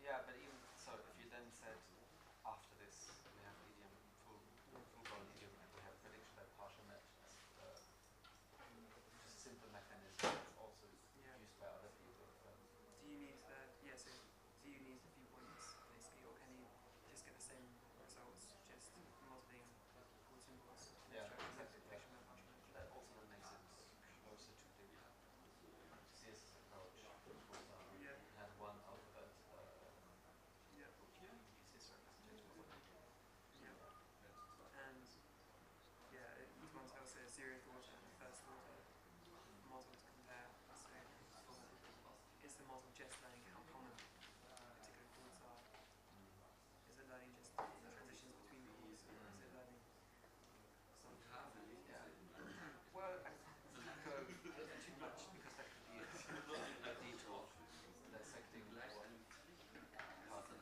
Yeah, but even so, if you then said after this we have idiom full-blown idiom and we have prediction by partial matches, just a simple mechanism that's also used by other people. Do you need the do you need the viewpoints basically, or can you just get the same results just modeling all symbols? Yeah, exactly. That also then makes it closer to the CSS approach. It had one alphabet CSS representation or something. And each one tells a zeroth order and a first order model to compare. So is the model just learning how common particular chords are? Is it learning just the transitions between chords? Or is it learning something? Well, I wouldn't go too much because that could be a detour dissecting what part of the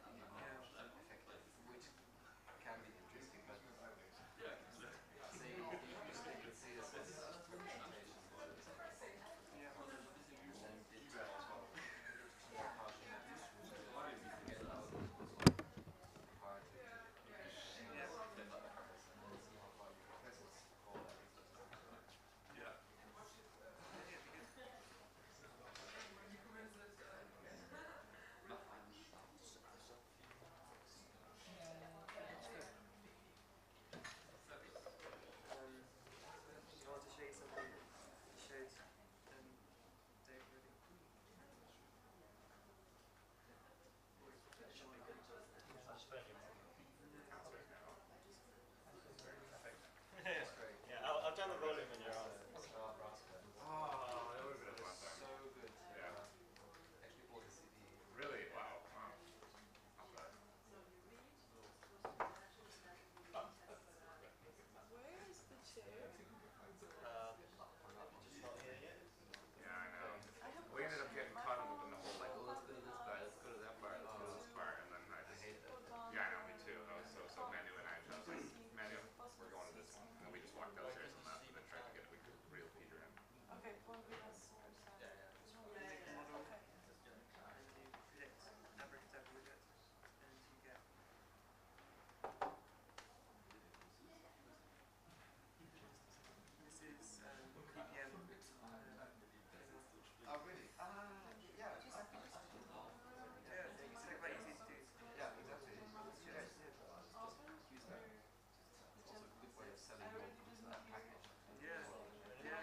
effective, which can be interesting, but say if you stick with CSS representation, then it partial matches would forget about part and then see how far you progress all that. I want to show you something that showed Dave already. That's great. Yeah, I'll turn the volume when you're on. Oh, that would have been so good. Yeah. Actually bought a CD. Really? Wow. Not bad. Where is the chair? Just not here yet. Yeah, I know. We ended up getting caught up in the whole like, oh, let's go to this bar, let's go to that bar, let's go to this bar, and then I hated it. Yeah, I know, me too. So Manu and I was like, Manu, we're going to this one. And we just walked downstairs and left and then tried to get a real Peter in. Okay, well, we have You make a model and you predict abracadabra with it, and you get this is PPM. Oh, really? Yeah. Yeah, it's quite easy to do. Yeah, exactly. Yeah, use that. It's also a good way of selling your package. Yeah, good idea.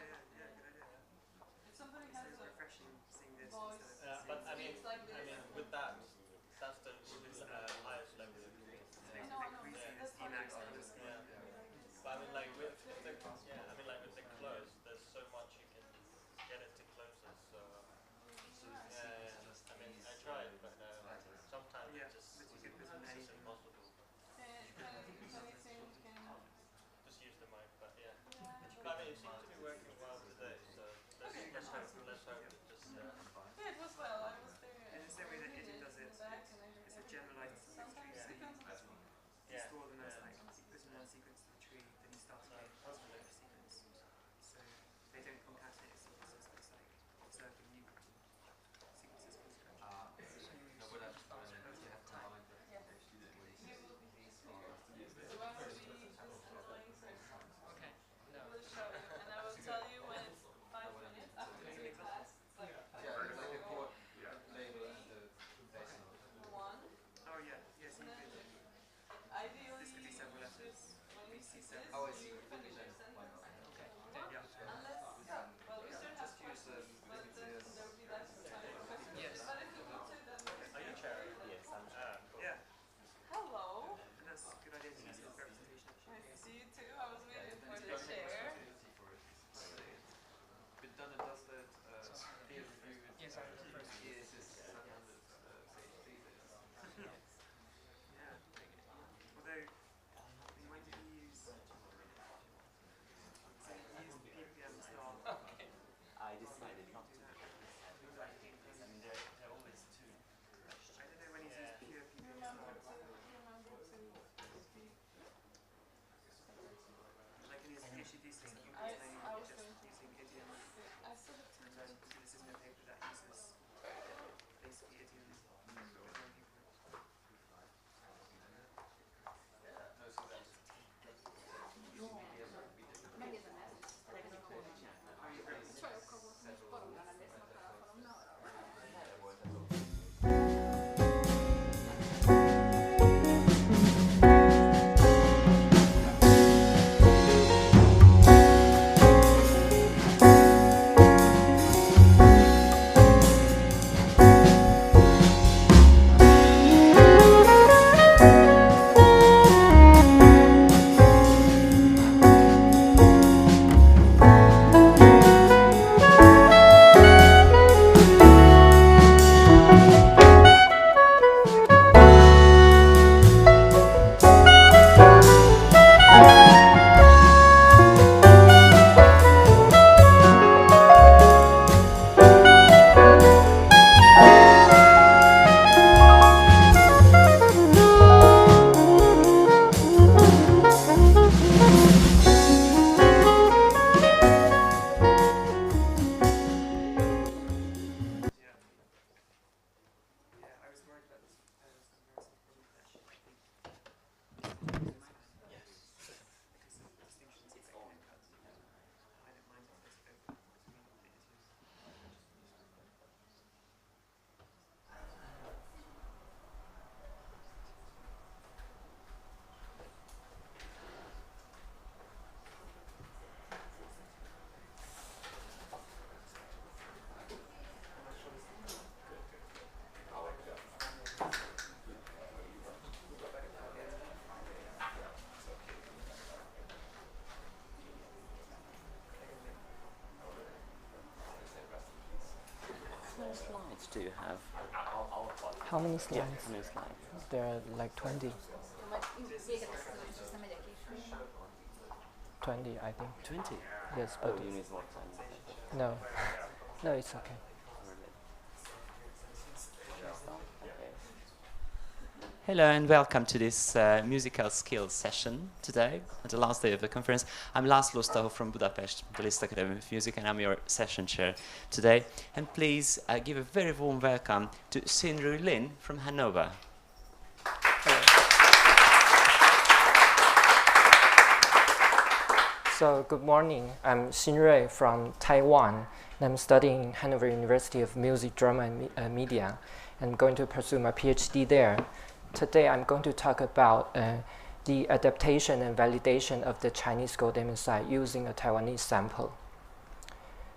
If somebody So has it's a refreshing seeing this voice, instead of But I mean, it's like this. with that, that's the highest level. No, that's fine. Emacs kind of Yeah. But I mean, like with the with the close, there's so much you can get it to closes. So I mean, I tried, but sometimes it just but you could put in it's anything. impossible. Anything can. Just use the mic, but yeah. Yeah. But I mean, it seems to be working well today, so let's hope it just. Yeah, it was well. I was there. In the same way that Idiom does it, Back and I heard it's a everything. generalized Sometimes tree. So it depends on the speaker. you store them as like, you put in one sequence to the tree, then you start to make a sequence. So they don't concatenate a sequence, it's just like observing new sequences from scratch. No, but that's fine. You have combined the So after we just explain Okay. I will show you, and I will tell you when it's 5 minutes after the class. It's like like the chord label and the bass note. 1. Oh yeah, yes, you could. Ideally, This could be several letters. when you see this, Oh, I see. you finish your Then why not? sentence. Okay. Unless, Yeah. well, we still have Just use questions, but there will be less time for questions. Yes. But if you want to, then Are you Cherry? Yes, I'm cool. Yeah, hello. and that's a good idea to use as representation. Nice to see you too. I was waiting for the chair. Been done and dusted, peer reviewed, ESS 700 page thesis. Yeah. Although, we might use PPM style. I decided not to. I mean, they're always two. don't know when he says pure PPM Remember style. to speak. Like in his PhD thesis, I think I he's mainly was just going to. using idioms. I said it too And much. then this is my paper that uses basically idioms. slides do you have? How many Yeah, slides? how many slides? There are like 20. 20, I think. 20? Yes, Oh, but you need more time. no. No, it's okay. Hello and welcome to this musical skills session today, at the last day of the conference. I'm László Stachó from Budapest, the Liszt Academy of Music, and I'm your session chair today. And please give a very warm welcome to Hsin-Rui Lin from Hanover. So, good morning. I'm Hsin-Rui from Taiwan, and I'm studying Hanover University of Music, Drama, and Media. I'm going to pursue my PhD there. Today, I'm going to talk about the adaptation and validation of the Chinese Gold-MSI using a Taiwanese sample.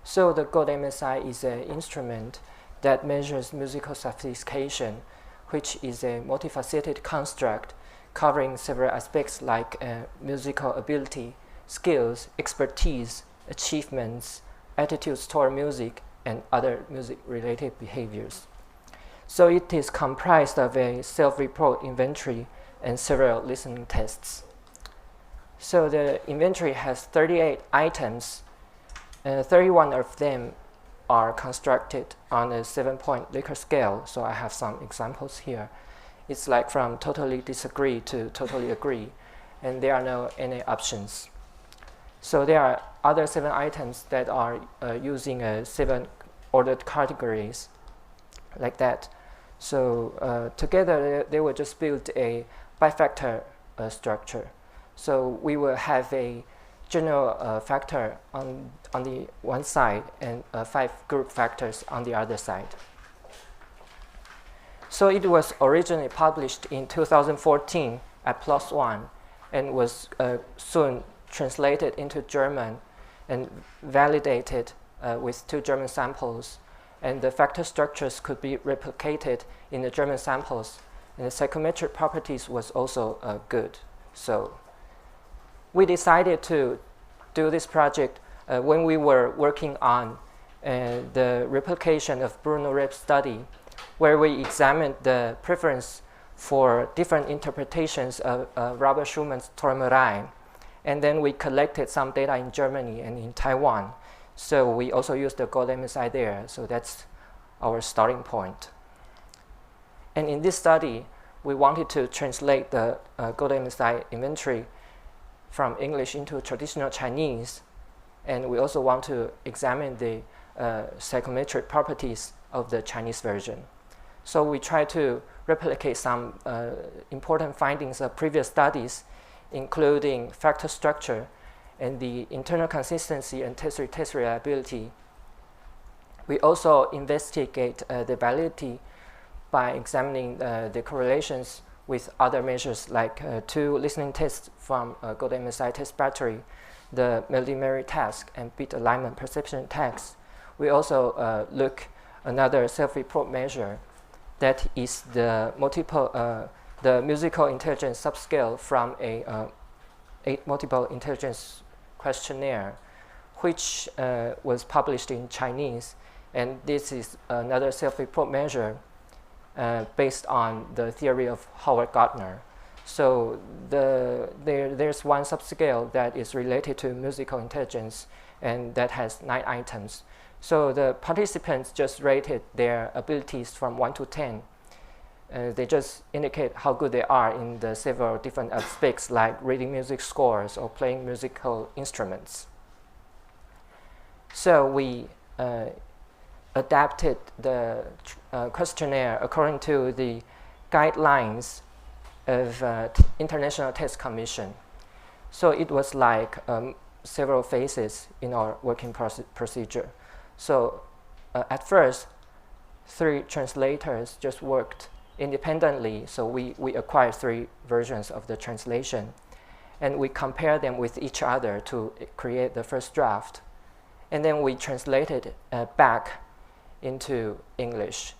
So, the Gold-MSI is an instrument that measures musical sophistication, which is a multifaceted construct covering several aspects like musical ability, skills, expertise, achievements, attitudes toward music, and other music-related behaviors. So it is comprised of a self-report inventory and several listening tests. So the inventory has 38 items, and 31 of them are constructed on a 7-point Likert scale. So I have some examples here. It's like from totally disagree to totally agree, and there are no any options. So there are other 7 items that are using 7 ordered categories like that. So together they will just build a bifactor structure. So we will have a general factor on the one side and 5 group factors on the other side. So it was originally published in 2014 at PLOS ONE and was soon translated into German and validated with 2 German samples. And the factor structures could be replicated in the German samples. And the psychometric properties was also good. So we decided to do this project when we were working on the replication of Bruno Repp's study, where we examined the preference for different interpretations of Robert Schumann's Träumerei. And then we collected some data in Germany and in Taiwan. So we also used the Gold-MSI there. So that's our starting point. And in this study, we wanted to translate the Gold-MSI inventory from English into traditional Chinese. And we also want to examine the psychometric properties of the Chinese version. So we try to replicate some important findings of previous studies, including factor structure and the internal consistency and test reliability. We also investigate the validity by examining the correlations with other measures like 2 listening tests from Gold-MSI test battery, the melody memory task, and beat alignment perception task. We also look another self-report measure, that is the the musical intelligence subscale from a multiple intelligence questionnaire, which was published in Chinese. And this is another self-report measure based on the theory of Howard Gardner. So there's one subscale that is related to musical intelligence, and that has 9 items. So the participants just rated their abilities from 1 to 10. They just indicate how good they are in the several different aspects like reading music scores or playing musical instruments. So we adapted the questionnaire according to the guidelines of International Test Commission. So it was like several phases in our working procedure. So at first, 3 translators just worked independently. So we acquired 3 versions of the translation, and we compared them with each other to create the first draft. And then we translated back into English.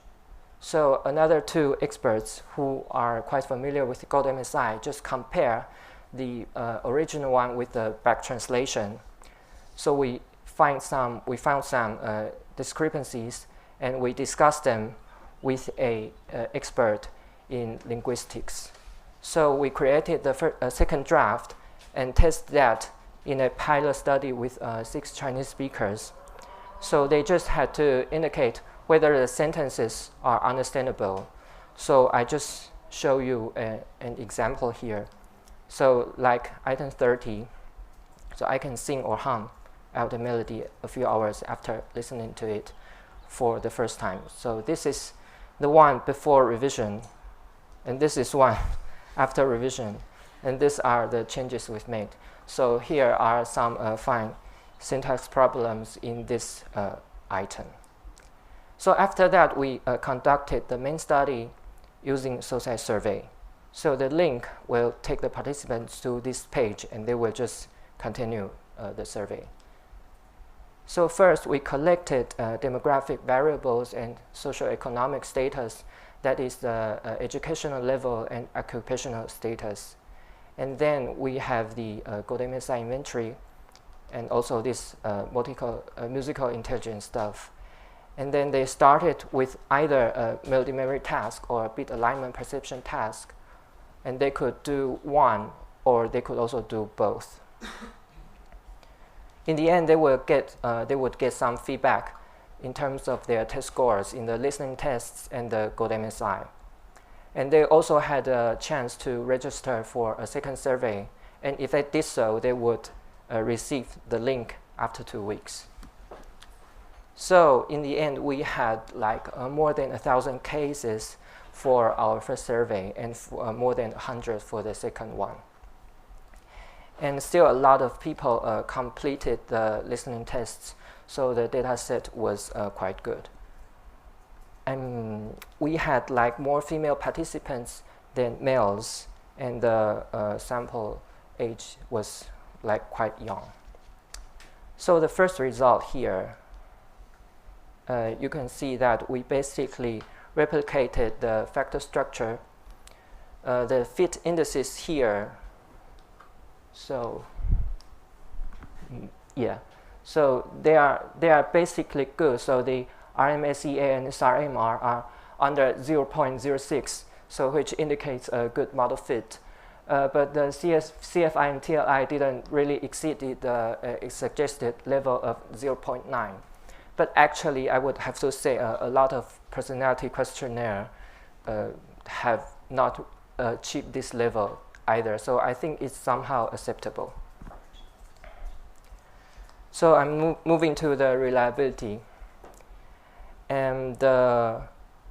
So another 2 experts who are quite familiar with Gold-MSI just compare the original one with the back translation. So we found some discrepancies, and we discussed them with a expert in linguistics. So we created the second draft and tested that in a pilot study with 6 Chinese speakers. So they just had to indicate whether the sentences are understandable. So I just show you an example here. So like item 30, so I can sing or hum out the melody a few hours after listening to it for the first time. So this is the one before revision, and this is one after revision, and these are the changes we've made. So here are some fine syntax problems in this item. So after that, we conducted the main study using SOCI survey. So the link will take the participants to this page, and they will just continue the survey. So first, we collected demographic variables and socioeconomic status, that is the educational level and occupational status. And then we have the Gold-MSI inventory, and also this musical intelligence stuff. And then they started with either a melody memory task or a bit alignment perception task, and they could do one, or they could also do both. In the end, they would get some feedback in terms of their test scores in the listening tests and the Gold-MSI. And they also had a chance to register for a second survey, and if they did so, they would receive the link after 2 weeks. So in the end, we had like more than 1,000 cases for our first survey, and more than 100 for the second one. And still a lot of people completed the listening tests, so the data set was quite good. And we had like more female participants than males, and the sample age was like quite young. So the first result here, you can see that we basically replicated the factor structure. The fit indices here, so yeah, so they are basically good. So the RMSEA and SRMR are under 0.06, so which indicates a good model fit. But the CFI and TLI didn't really exceed the suggested level of 0.9. But actually, I would have to say a lot of personality questionnaire have not achieved this level either. So I think it's somehow acceptable. So I'm moving to the reliability. And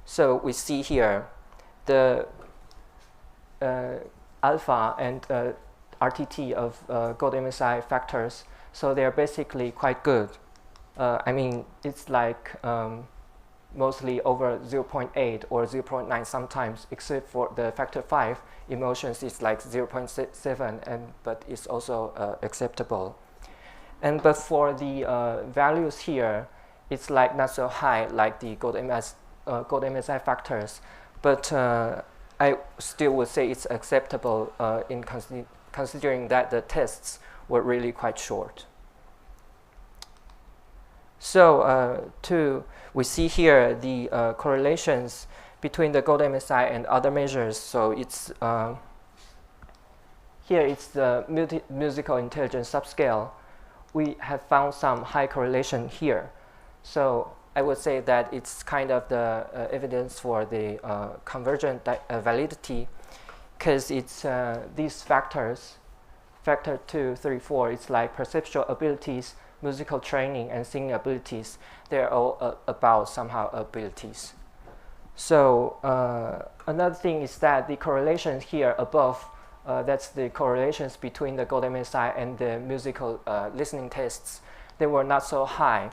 so we see here the alpha and RTT of Gold-MSI factors. So they're basically quite good. I mean, it's like mostly over 0.8 or 0.9 sometimes, except for the factor 5 emotions is like 0.7, but it's also acceptable. But for the values here, it's like not so high like the Gold-MSI factors, but I still would say it's acceptable in considering that the tests were really quite short. So we see here the correlations between the Gold-MSI and other measures. So it's here it's the musical intelligence subscale. We have found some high correlation here. So I would say that it's kind of the evidence for the convergent validity, because it's these factors, factor 2, 3, 4, it's like perceptual abilities, musical training, and singing abilities. They're all about somehow abilities. So another thing is that the correlations here above, that's the correlations between the Gold-MSI and the musical listening tests. They were not so high,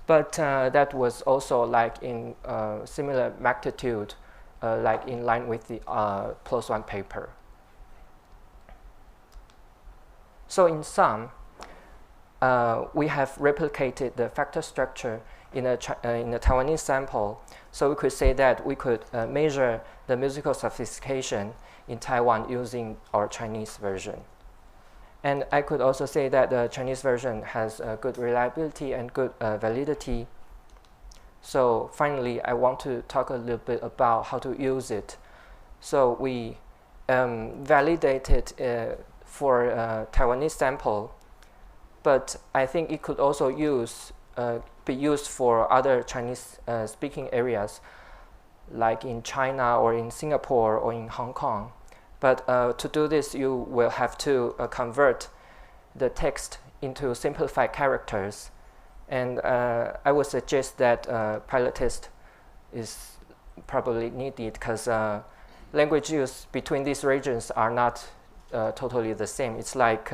but that was also like in similar magnitude, like in line with the +1 paper. So in sum, we have replicated the factor structure in a Taiwanese sample. So we could say that we could measure the musical sophistication in Taiwan using our Chinese version. And I could also say that the Chinese version has good reliability and good validity. So finally, I want to talk a little bit about how to use it. So we validated for Taiwanese sample, but I think it could also be used for other Chinese speaking areas, like in China or in Singapore or in Hong Kong. But to do this, you will have to convert the text into simplified characters. And I would suggest that pilot test is probably needed because language use between these regions are not totally the same. It's like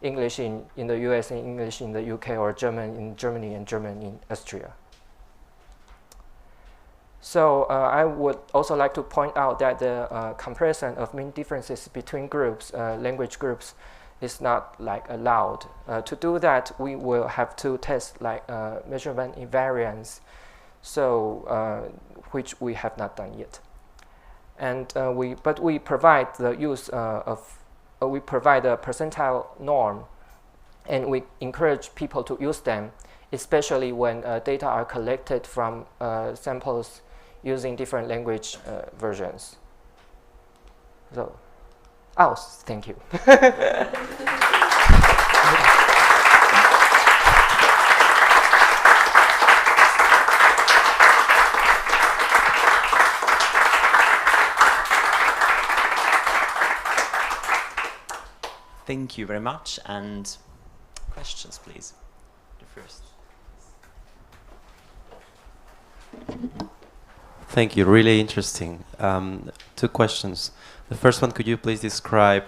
English in the US and English in the UK, or German in Germany and German in Austria. So I would also like to point out that the comparison of mean differences between groups, language groups, is not like allowed. To do that, we will have to test like measurement invariance, so which we have not done yet. And we provide the use we provide a percentile norm, and we encourage people to use them, especially when data are collected from samples using different language versions. So, thank you. Thank you very much. And questions, please. The first. Thank you. Really interesting. 2 questions. The first one, could you please describe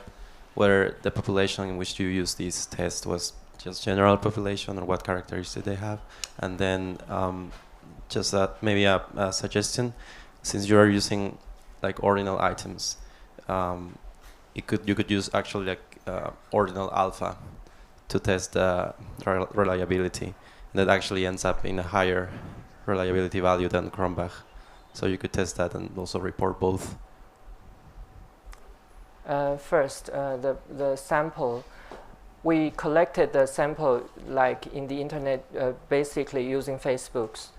whether the population in which you used this test was just general population, or what characteristics they have? And then just maybe a suggestion, since you are using like ordinal items, you could use actually like ordinal alpha to test the reliability. And that actually ends up in a higher reliability value than Cronbach. So you could test that and also report both. First, the sample, we collected the sample like in the internet, basically using Facebooks.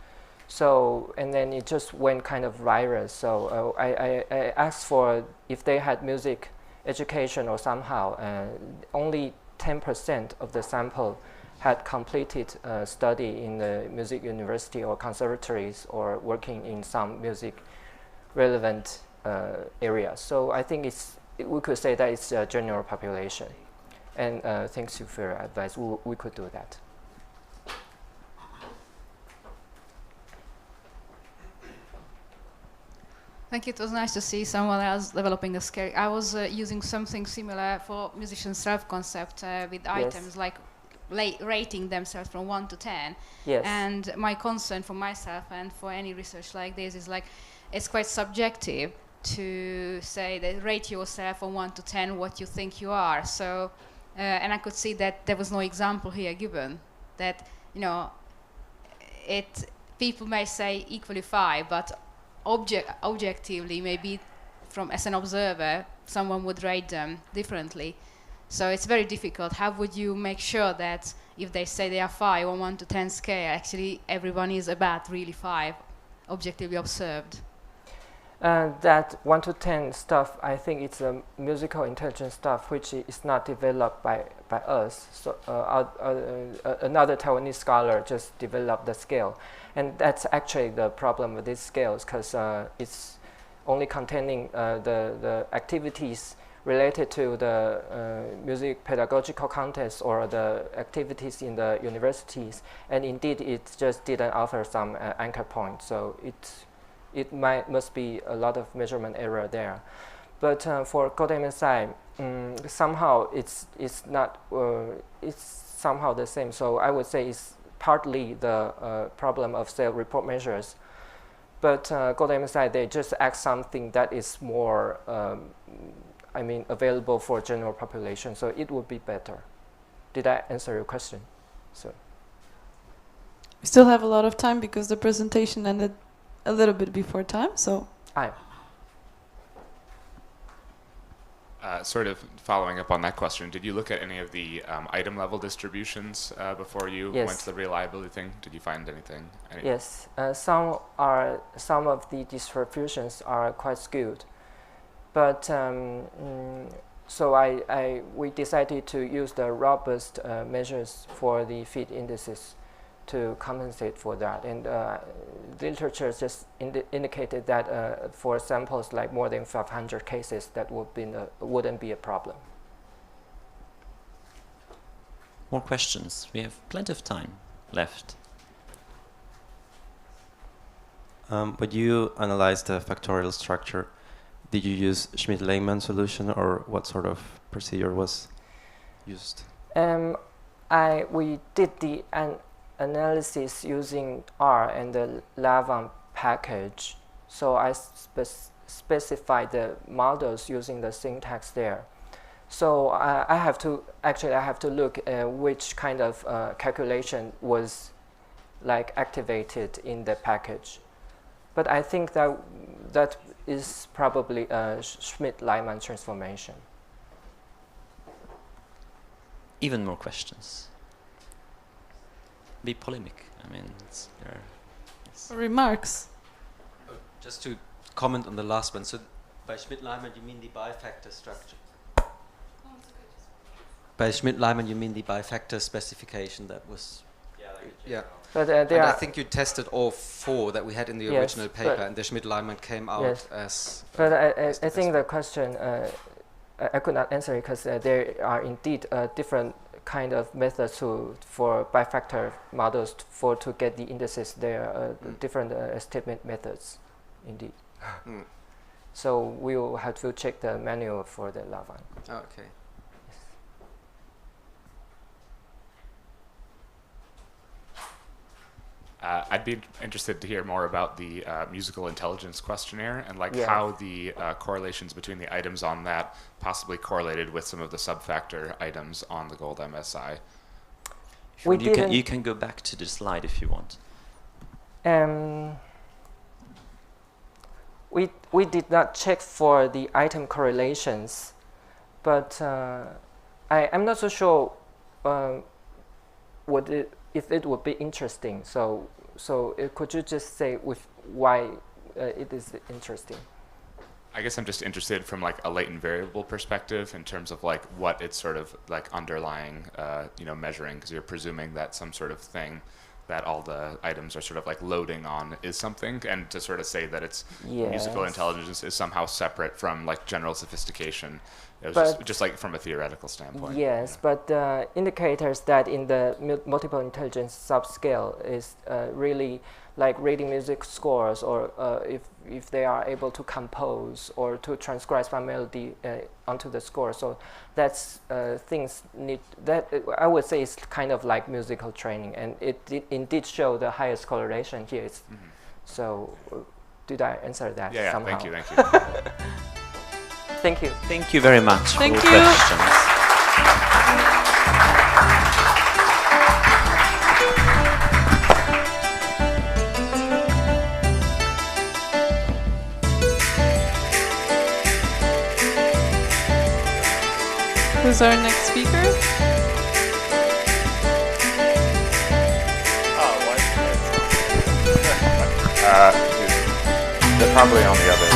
So, and then it just went kind of viral. So I asked for if they had music education or somehow. Only 10% of the sample had completed study in the music university or conservatories, or working in some music relevant areas. So I think we could say that it's a general population. And thanks you for your advice. We could do that. Thank you. It was nice to see someone else developing a scale. I was using something similar for musician self-concept with items like rating themselves from 1 to 10. Yes. And my concern for myself and for any research like this is like, it's quite subjective to say that rate yourself from 1 to 10 what you think you are. So, and I could see that there was no example here given. That, you know, people may say equally 5, but objectively, maybe as an observer, someone would rate them differently. So it's very difficult. How would you make sure that if they say they are 5 on 1 to 10 scale, actually everyone is about really 5, objectively observed? That 1 to 10 stuff, I think it's a musical intelligence stuff which is not developed by us. So another Taiwanese scholar just developed the scale. And that's actually the problem with these scales, because it's only containing the activities related to the music pedagogical contest or the activities in the universities. And indeed, it just didn't offer some anchor point. So it must be a lot of measurement error there. But for Gold-MSI, somehow it's not it's somehow the same. So I would say it's partly the problem of self-report measures. But Gold-MSI, they just ask something that is more available for general population. So it would be better. Did I answer your question? So we still have a lot of time because the presentation ended a little bit before time. So Sort of following up on that question, did you look at any of the item level distributions before you Yes. went to the reliability thing? Did you find anything? Yes, some of the distributions are quite skewed, but so we decided to use the robust measures for the fit indices to compensate for that, and literature just indicated that for samples like more than 500 cases, that wouldn't be a problem. More questions? We have plenty of time left. When you analyzed the factorial structure, did you use Schmidt-Langman solution, or what sort of procedure was used? We did the analysis using R and the Lavang package. So I specified the models using the syntax there. So I have to look which kind of calculation was like activated in the package. But I think that is probably a Schmidt-Langman transformation. Even more questions? Be polemic. I mean, Remarks. Just to comment on the last one. So by Schmidt-Langman, you mean the bifactor structure? By Schmidt-Langman, you mean the bifactor specification that was... Yeah. But I think you tested all 4 that we had in the original paper, and the Schmidt-Langman came out as... But I think the question, I could not answer it because there are indeed different kind of methods for bifactor models to get the indices. There are different estimate methods, indeed. So we will have to check the manual for the Lavang. Okay. I'd be interested to hear more about the musical intelligence questionnaire and how the correlations between the items on that possibly correlated with some of the sub-factor items on the Gold-MSI. You can go back to the slide if you want. We did not check for the item correlations, but I'm not so sure if it would be interesting. So could you just say why it is interesting? I guess I'm just interested from like a latent variable perspective in terms of like what it's sort of like underlying, measuring, because you're presuming that some sort of thing that all the items are sort of like loading on is something, and to sort of say that it's musical intelligence is somehow separate from like general sophistication. It was just like from a theoretical standpoint. Yes, but the indicators that in the multiple intelligence subscale is really like reading music scores, or if they are able to compose or to transcribe some melody onto the score. So that's things I would say is kind of like musical training, and it did indeed show the highest correlation here. So did I answer that somehow? Thank you. Thank you. Thank you very much for all questions. Who's our next speaker? They're probably on the other.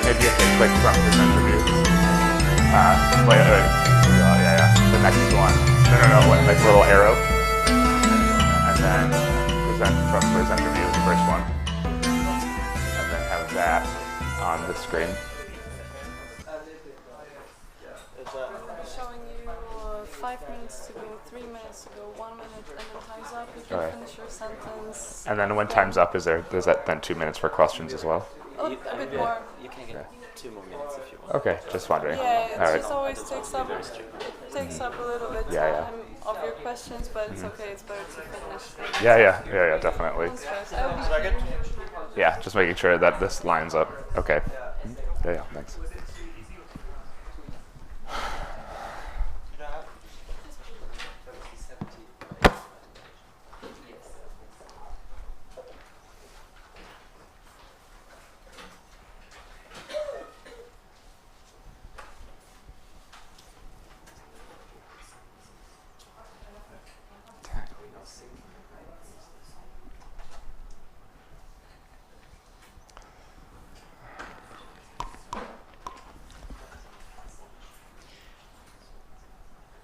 Maybe if they click from presenter view. Wait. The next one. No. Like little arrow. And then present from presenter view, the first one. And then have that on the screen. Showing you 5 minutes to go, 3 minutes to go, 1 minute, and then time's up. You can finish your sentence. And then when time's up, is that then 2 minutes for questions as well? A bit more. You can get 2 more minutes if you want. Okay, just wondering. Yeah, it just always takes up a little bit time of your questions, but it's okay. It's better to finish. Yeah, definitely. Second? Yeah, just making sure that this lines up. Okay. Yeah, thanks.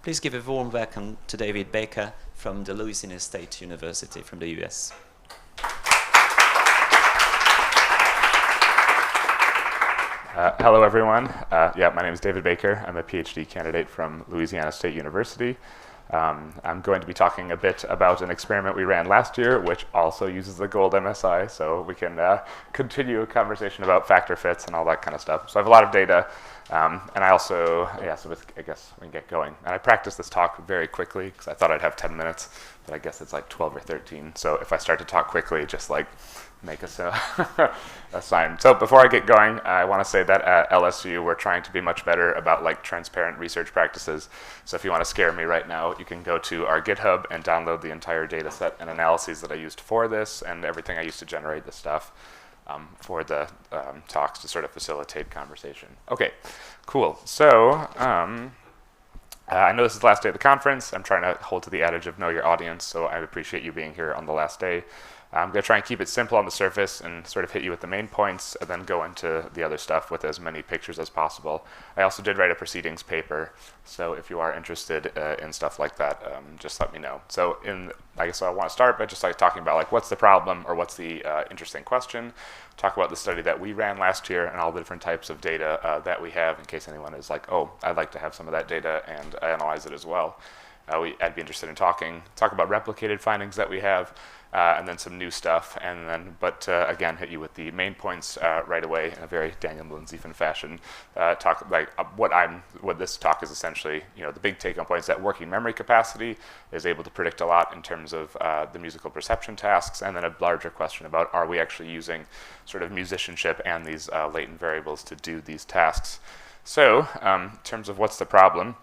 Please give a warm welcome to David Baker from the Louisiana State University from the US. Hello, everyone. My name is David Baker. I'm a PhD candidate from Louisiana State University. I'm going to be talking a bit about an experiment we ran last year, which also uses the Gold-MSI, so we can continue a conversation about factor fits and all that kind of stuff. So I have a lot of data, and I also, I guess we can get going. And I practiced this talk very quickly, because I thought I'd have 10 minutes, but I guess it's like 12 or 13. So if I start to talk quickly, just like make us a sign. So before I get going, I want to say that at LSU, we're trying to be much better about like transparent research practices. So if you want to scare me right now, you can go to our GitHub and download the entire data set and analyses that I used for this and everything I used to generate this stuff for the talks to sort of facilitate conversation. Okay, cool. So I know this is the last day of the conference. I'm trying to hold to the adage of know your audience, so I appreciate you being here on the last day. I'm going to try and keep it simple on the surface and sort of hit you with the main points and then go into the other stuff with as many pictures as possible. I also did write a proceedings paper, so if you are interested in stuff like that, just let me know. So I guess I want to start by just like talking about like what's the problem or what's the interesting question, talk about the study that we ran last year and all the different types of data that we have in case anyone is like, oh, I'd like to have some of that data and analyze it as well. I'd be interested in talk about replicated findings that we have, and then some new stuff, and then, again, hit you with the main points right away in a very Daniel Mullensiefen fashion. Talk like what this talk is essentially, the big take-home points that working memory capacity is able to predict a lot in terms of the musical perception tasks, and then a larger question about are we actually using sort of musicianship and these latent variables to do these tasks. So, in terms of what's the problem,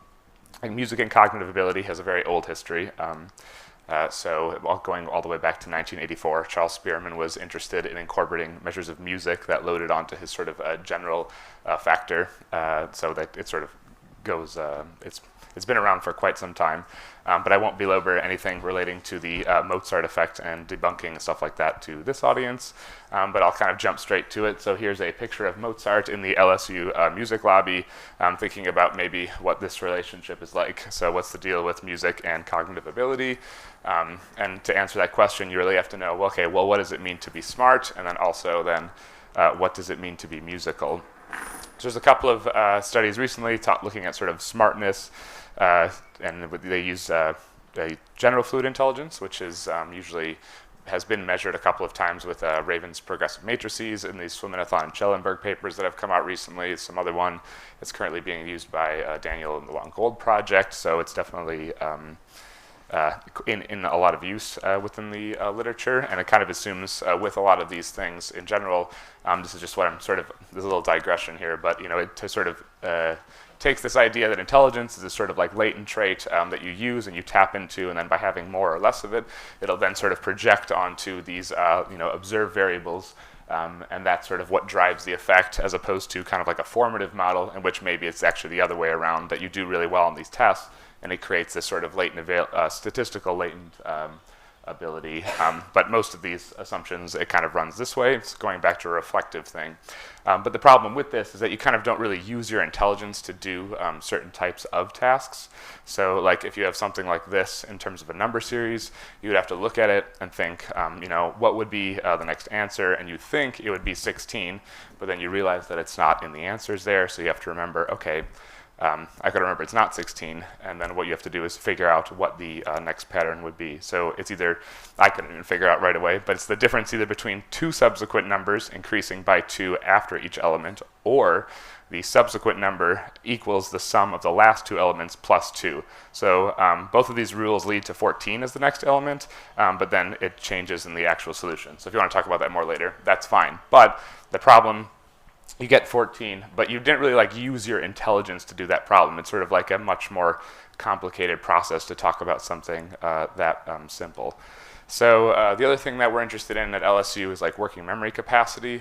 like music and cognitive ability has a very old history. So going all the way back to 1984, Charles Spearman was interested in incorporating measures of music that loaded onto his sort of general factor, so that it sort of goes, it's been around for quite some time, but I won't belabor anything relating to the Mozart effect and debunking and stuff like that to this audience, but I'll kind of jump straight to it. So here's a picture of Mozart in the LSU music lobby, thinking about maybe what this relationship is like. So what's the deal with music and cognitive ability? And to answer that question, you really have to know, well, okay, well, what does it mean to be smart? And then also then, what does it mean to be musical? So there's a couple of studies recently looking at sort of smartness, and they use general fluid intelligence, which is usually has been measured a couple of times with Raven's progressive matrices in these Swiminathon and Schellenberg papers that have come out recently. Some other one is currently being used by Daniel in the Long Gold project, so it's definitely in a lot of use within the literature, and it kind of assumes with a lot of these things in general, this is just what I'm sort of, there's a little digression here, but it sort of takes this idea that intelligence is a sort of like latent trait that you use and you tap into, and then by having more or less of it, it'll then sort of project onto these observed variables, and that's sort of what drives the effect, as opposed to kind of like a formative model in which maybe it's actually the other way around, that you do really well on these tests, and it creates this sort of statistical latent ability. But most of these assumptions, it kind of runs this way. It's going back to a reflective thing. But the problem with this is that you kind of don't really use your intelligence to do certain types of tasks. So like if you have something like this in terms of a number series, you would have to look at it and think, what would be the next answer? And you think it would be 16, but then you realize that it's not in the answers there. So you have to remember, okay, I got to remember it's not 16, and then what you have to do is figure out what the next pattern would be. So it's either, I couldn't even figure out right away, but it's the difference either between two subsequent numbers increasing by 2 after each element, or the subsequent number equals the sum of the last 2 elements plus 2. So both of these rules lead to 14 as the next element, but then it changes in the actual solution. So if you want to talk about that more later, that's fine. But the problem, you get 14, but you didn't really use your intelligence to do that problem. It's sort of like a much more complicated process to talk about something that simple. So the other thing that we're interested in at LSU is working memory capacity,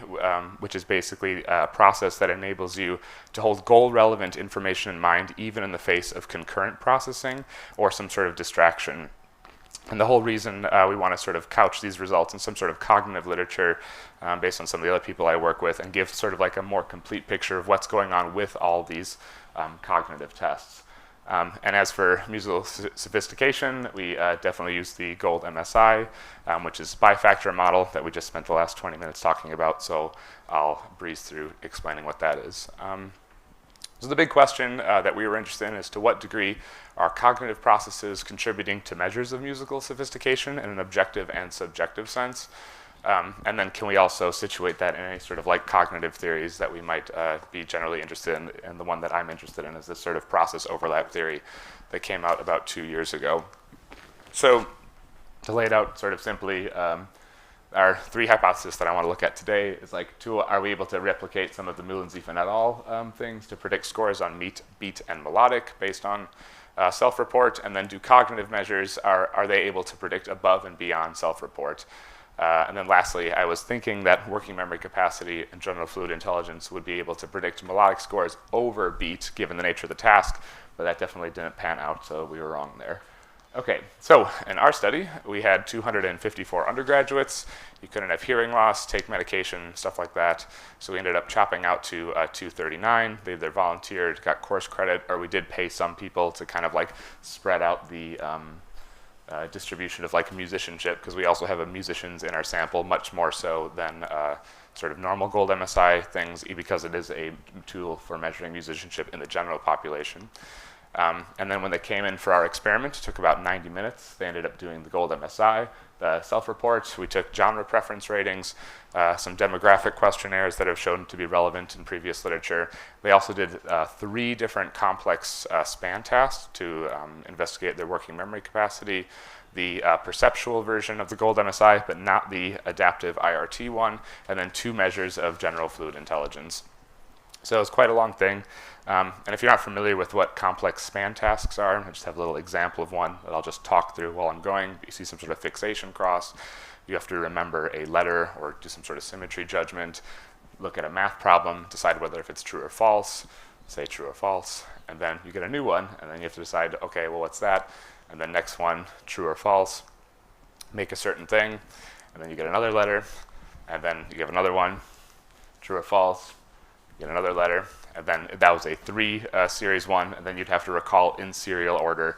which is basically a process that enables you to hold goal-relevant information in mind even in the face of concurrent processing or some sort of distraction. And the whole reason we want to sort of couch these results in some sort of cognitive literature based on some of the other people I work with, and give sort of a more complete picture of what's going on with all these cognitive tests. And as for musical sophistication, we definitely use the Gold-MSI, which is a bifactor model that we just spent the last 20 minutes talking about, so I'll breeze through explaining what that is. So the big question that we were interested in is to what degree are cognitive processes contributing to measures of musical sophistication in an objective and subjective sense? And then can we also situate that in any sort of like cognitive theories that we might be generally interested in? And the one that I'm interested in is this sort of process overlap theory that came out about 2 years ago. So to lay it out sort of simply, our three hypotheses that I want to look at today is like, are we able to replicate some of the Mühlensief et al. Things to predict scores on beat, and melodic based on self-report? And then do cognitive measures, are they able to predict above and beyond self-report? And then lastly, I was thinking that working memory capacity and general fluid intelligence would be able to predict melodic scores over beat, given the nature of the task, but that definitely didn't pan out, so we were wrong there. Okay, so in our study, we had 254 undergraduates. You couldn't have hearing loss, take medication, stuff like that. So we ended up chopping out to 239. They either volunteered, got course credit, or we did pay some people to kind of like spread out the distribution of like musicianship, because we also have musicians in our sample, much more so than sort of normal Gold-MSI things, because it is a tool for measuring musicianship in the general population. And then when they came in for our experiment, it took about 90 minutes. They ended up doing the Gold-MSI, the self-report. We took genre preference ratings, some demographic questionnaires that have shown to be relevant in previous literature. They also did 3 different complex span tasks to investigate their working memory capacity, the perceptual version of the Gold-MSI, but not the adaptive IRT one, and then 2 measures of general fluid intelligence. So it's quite a long thing. And if you're not familiar with what complex span tasks are, I just have a little example of one that I'll just talk through while I'm going. You see some sort of fixation cross. You have to remember a letter or do some sort of symmetry judgment, look at a math problem, decide whether if it's true or false, say true or false, and then you get a new one, and then you have to decide, okay, well, what's that? And then next one, true or false, make a certain thing, and then you get another letter, and then you have another one, true or false, you get another letter, and then that was a 3 series one, and then you'd have to recall in serial order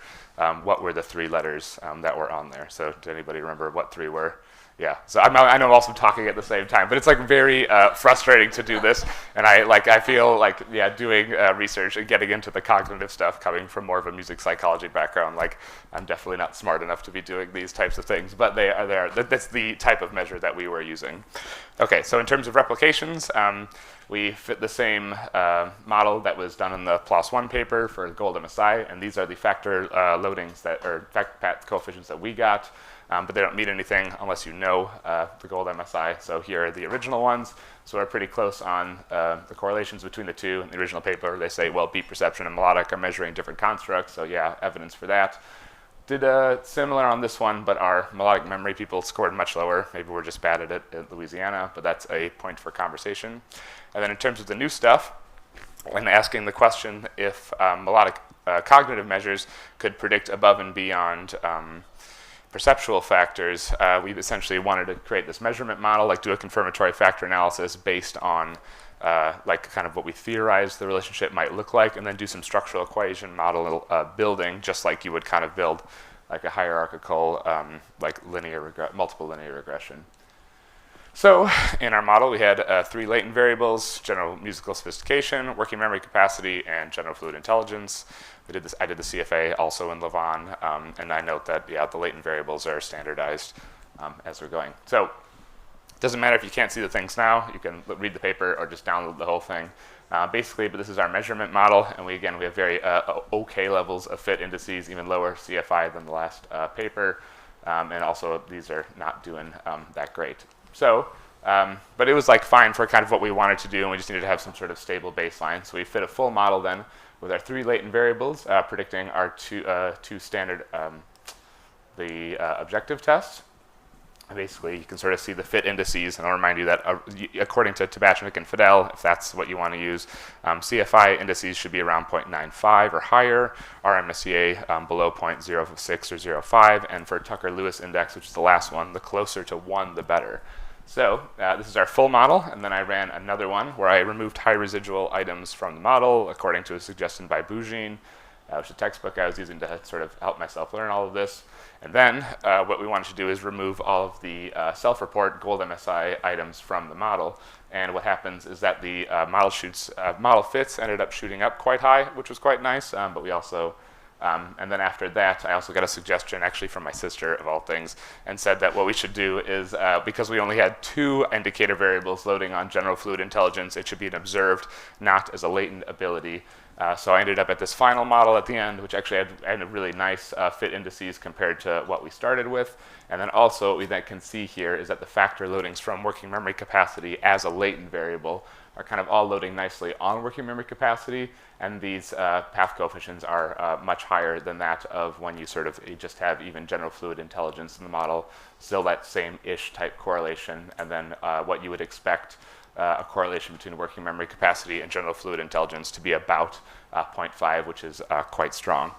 what were the 3 letters that were on there. So did anybody remember what 3 were? Yeah, so I know I'm also talking at the same time, but it's like very frustrating to do this, and I feel like, yeah, doing research and getting into the cognitive stuff, coming from more of a music psychology background, like I'm definitely not smart enough to be doing these types of things, but they are there. That's the type of measure that we were using. Okay, so in terms of replications, we fit the same model that was done in the PLOS1 paper for Gold-MSI, and these are the factor loadings that, or factor path coefficients that we got. But they don't mean anything unless you know the Gold-MSI. So here are the original ones. So we're pretty close on the correlations between the two. In the original paper, they say, well, beat perception and melodic are measuring different constructs. So yeah, evidence for that. Did similar on this one, but our melodic memory people scored much lower. Maybe we're just bad at it at Louisiana, but that's a point for conversation. And then in terms of the new stuff, when asking the question if melodic cognitive measures could predict above and beyond perceptual factors, we essentially wanted to create this measurement model, like do a confirmatory factor analysis based on like kind of what we theorized the relationship might look like, and then do some structural equation model building, just like you would kind of build like a hierarchical like multiple linear regression. So in our model, we had 3 latent variables: general musical sophistication, working memory capacity, and general fluid intelligence. I did the CFA also in Lavon, and I note that, yeah, the latent variables are standardized as we're going. So it doesn't matter if you can't see the things now. You can read the paper or just download the whole thing. Basically, but this is our measurement model, and we have very okay levels of fit indices, even lower CFI than the last paper, and also these are not doing that great. So, but it was like fine for kind of what we wanted to do, and we just needed to have some sort of stable baseline. So we fit a full model then with our 3 latent variables, predicting our two standard objective tests. And basically, you can sort of see the fit indices, and I'll remind you that according to Tabachnik and Fidel, if that's what you want to use, CFI indices should be around 0.95 or higher, RMSEA below 0.06 or 0.05, and for Tucker-Lewis index, which is the last one, the closer to 1, the better. So this is our full model, and then I ran another one where I removed high residual items from the model according to a suggestion by Bougine. which is a textbook I was using to sort of help myself learn all of this. And then what we wanted to do is remove all of the self-report Gold-MSI items from the model. And what happens is that the model fits ended up shooting up quite high, which was quite nice. But we also, and then after that, I also got a suggestion actually from my sister, of all things, and said that what we should do is, because we only had 2 indicator variables loading on general fluid intelligence, it should be an observed, not as a latent ability. So I ended up at this final model at the end, which actually had a really nice fit indices compared to what we started with. And then also what we then can see here is that the factor loadings from working memory capacity as a latent variable are kind of all loading nicely on working memory capacity. And these path coefficients are much higher than that of when you just have even general fluid intelligence in the model. Still that same-ish type correlation. And then what you would expect a correlation between working memory capacity and general fluid intelligence to be about 0.5, which is quite strong.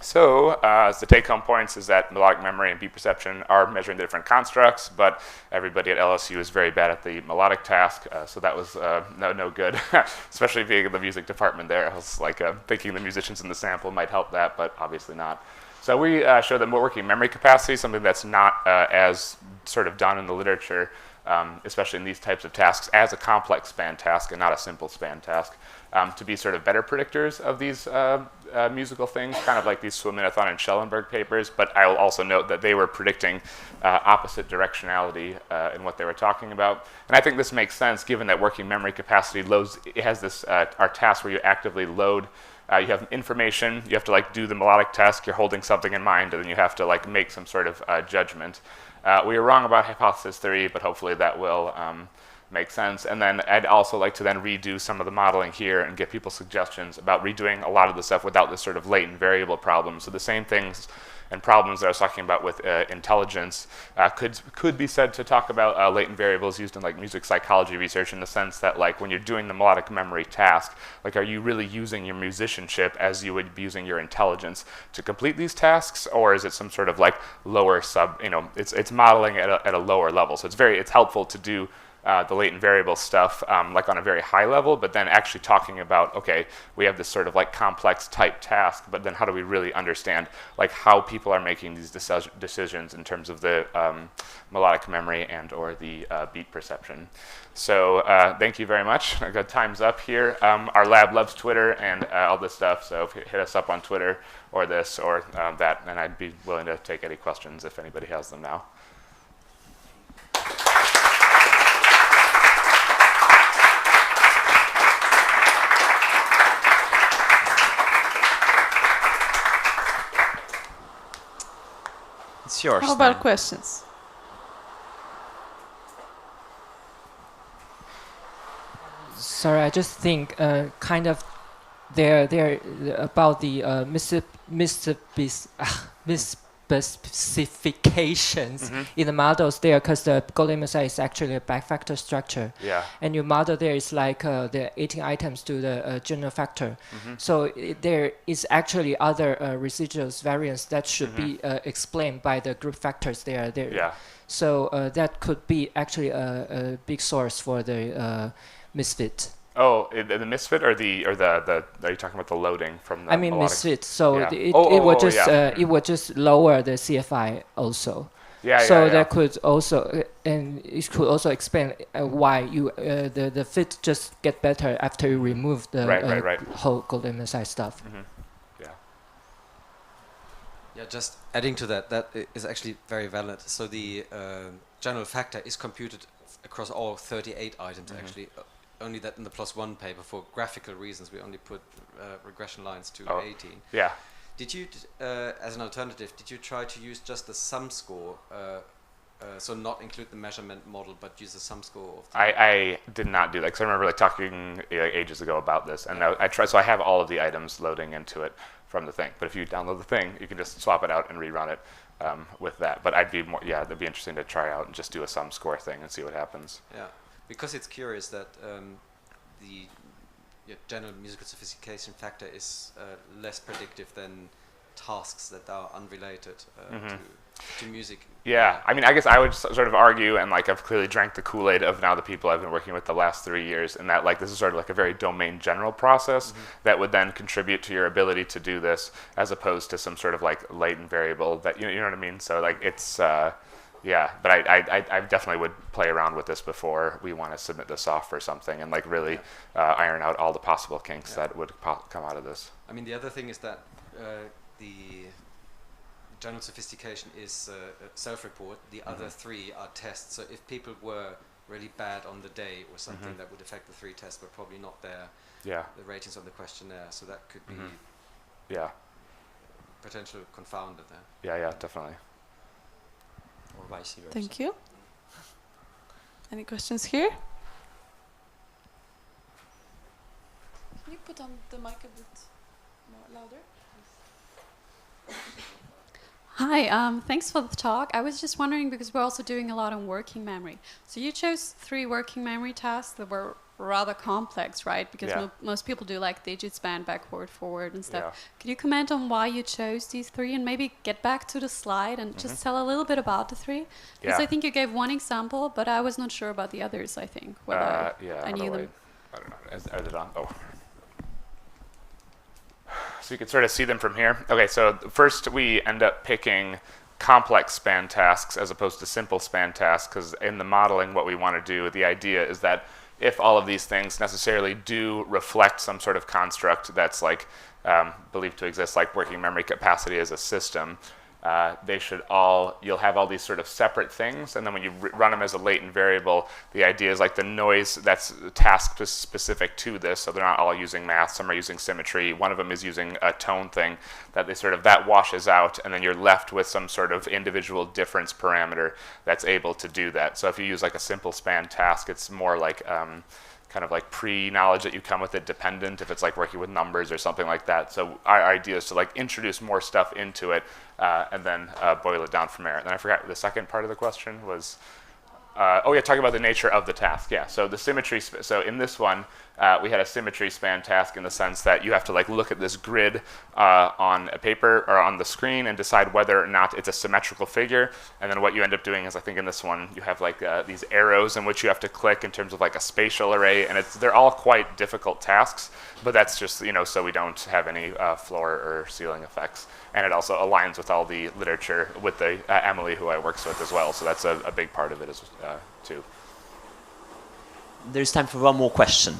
So the take-home points is that melodic memory and beat perception are measuring the different constructs, but everybody at LSU is very bad at the melodic task, so that was no good, especially being in the music department there. I was like thinking the musicians in the sample might help that, but obviously not. So we show that working memory capacity, something that's not as sort of done in the literature, especially in these types of tasks, as a complex span task and not a simple span task, to be sort of better predictors of these musical things, kind of like these Swaminathan and Schellenberg papers. But I will also note that they were predicting opposite directionality in what they were talking about. And I think this makes sense given that working memory capacity loads, it has this, our task where you actively load. You have information, you have to like do the melodic task, you're holding something in mind, and then you have to like make some sort of judgment. We were wrong about hypothesis theory, but hopefully that will make sense. And then I'd also like to then redo some of the modeling here and give people suggestions about redoing a lot of the stuff without this sort of latent variable problem. So the same things and problems that I was talking about with intelligence could be said to talk about latent variables used in like music psychology research, in the sense that like when you're doing the melodic memory task, like are you really using your musicianship as you would be using your intelligence to complete these tasks, or is it some sort of like lower sub, it's modeling at a lower level. So it's helpful to do the latent variable stuff like on a very high level, but then actually talking about, okay, we have this sort of like complex type task, but then how do we really understand like how people are making these decisions in terms of the melodic memory and or the beat perception. So thank you very much. Our time's up here. Our lab loves Twitter and all this stuff, so hit us up on Twitter or this or that, and I'd be willing to take any questions if anybody has them now. It's yours. How about questions? Sorry, I just think kind of they're about the misspecifications in the models there, because the Gold-MSI is actually a back-factor structure. Yeah. And your model there is like the 18 items to the general factor. So there is actually other residual variance that should be explained by the group factors there. Yeah. So that could be actually a big source for the misfit. Oh, the misfit or the are you talking about the loading from the melodic? Misfit. So yeah. it would just lower the CFI also. Yeah. So that could also and it could also explain why you the fit just get better after you remove the whole Gold-MSI stuff. Yeah. Yeah, just adding to that, that is actually very valid. So the general factor is computed across all 38 items actually. Only that in the +1 paper, for graphical reasons, we only put regression lines to 18. Yeah. Did you, as an alternative, did you try to use just the sum score, so not include the measurement model, but use the sum score? Of the I did not do that, because I remember like talking ages ago about this, and I tried. So I have all of the items loading into it from the thing. But if you download the thing, you can just swap it out and rerun it with that. But I'd be more, that'd be interesting to try out and just do a sum score thing and see what happens. Yeah. Because it's curious that the general musical sophistication factor is less predictive than tasks that are unrelated to music. Yeah, I mean, I guess I would sort of argue, and like I've clearly drank the Kool-Aid of now the people I've been working with the last 3 years, and that like this is sort of like a very domain general process that would then contribute to your ability to do this, as opposed to some sort of like latent variable that you know what I mean. So like it's yeah, but I definitely would play around with this before we want to submit this off for something, and like really iron out all the possible kinks that would come out of this. I mean, the other thing is that the general sophistication is self-report. The other 3 are tests. So if people were really bad on the day or something, that would affect the 3 tests, but probably not the ratings on the questionnaire. So that could be potential confounder there. Yeah, definitely. Or vice versa. Thank you. Any questions here? Can you put on the mic a bit more louder? Hi, thanks for the talk. I was just wondering, because we're also doing a lot on working memory. So you chose 3 working memory tasks that were rather complex, right? Because most people do like digit span, backward, forward and stuff. Could you comment on why you chose these 3, and maybe get back to the slide and just tell a little bit about the 3? Because I think you gave one example, but I was not sure about the others, I think. Whether I knew them. I don't know. Is it on? Oh. So you can sort of see them from here. Okay, so first we end up picking complex span tasks as opposed to simple span tasks, because in the modeling what we want to do, the idea is that if all of these things necessarily do reflect some sort of construct that's like believed to exist, like working memory capacity as a system, they should you'll have all these sort of separate things, and then when you run them as a latent variable, the idea is like the noise that's task specific to this, so they're not all using math, some are using symmetry, one of them is using a tone thing, that washes out, and then you're left with some sort of individual difference parameter that's able to do that. So if you use like a simple span task, it's more like kind of like pre-knowledge that you come with it dependent, if it's like working with numbers or something like that. So our idea is to like introduce more stuff into it and then boil it down from there. And then I forgot the second part of the question was, talking about the nature of the task. Yeah, so the symmetry, so in this one, we had a symmetry span task in the sense that you have to like look at this grid on a paper or on the screen and decide whether or not it's a symmetrical figure. And then what you end up doing is, I think in this one, you have like these arrows in which you have to click in terms of like a spatial array, and they're all quite difficult tasks, but that's just, so we don't have any floor or ceiling effects. And it also aligns with all the literature with the Emily, who I works with as well. So that's a big part of it as too. There's time for one more question.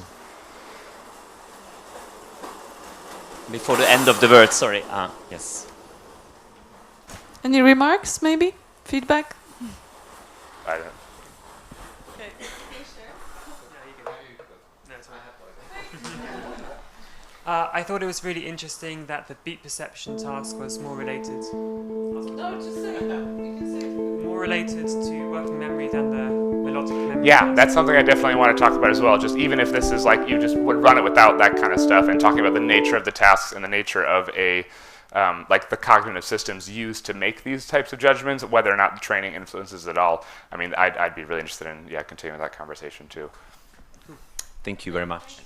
Before the end of the word, sorry. Yes. Any remarks, maybe? Feedback? I don't. Okay. I thought it was really interesting that the beat perception task was more related. No, just say it. You can say it. More related to working memory than the melodic memory. Yeah, that's something I definitely want to talk about as well. Just even if this is like you just would run it without that kind of stuff, and talking about the nature of the tasks and the nature of a like the cognitive systems used to make these types of judgments, whether or not the training influences at all. I mean, I'd be really interested in continuing that conversation too. Thank you very much.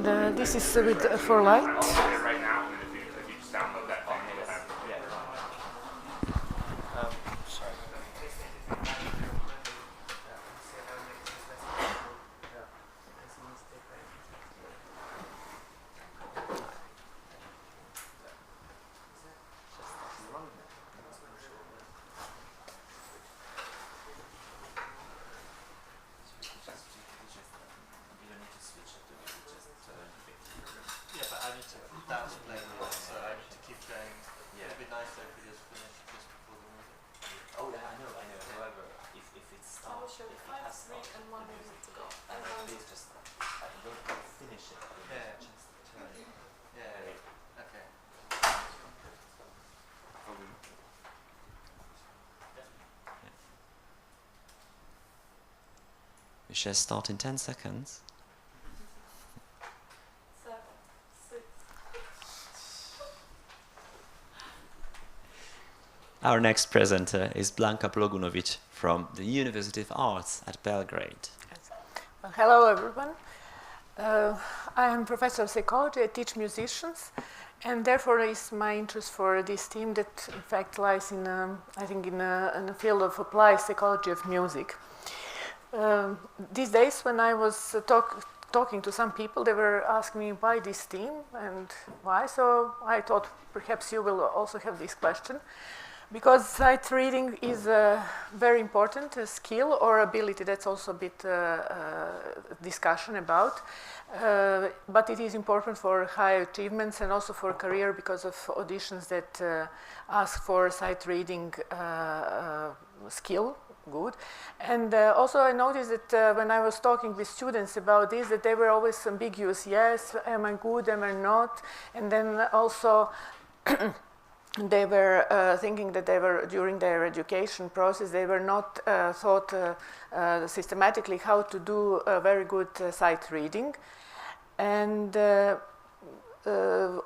And this is with for light. shall start in 10 seconds. 7, 6. Our next presenter is Blanka Bogunovic from the University of Arts at Belgrade. Well, hello, everyone. I am professor of psychology. I teach musicians, and therefore is my interest for this theme that, in fact, lies in, I think, in the field of applied psychology of music. These days, when I was talking to some people, they were asking me why this theme and why. So I thought perhaps you will also have this question. Because sight reading is a very important skill or ability. That's also a bit discussion about. But it is important for high achievements and also for career because of auditions that ask for sight reading skill. Good. And also I noticed that when I was talking with students about this, that they were always ambiguous. Yes, am I good, am I not? And then also they were thinking that they were, during their education process, they were not taught systematically how to do very good sight reading. And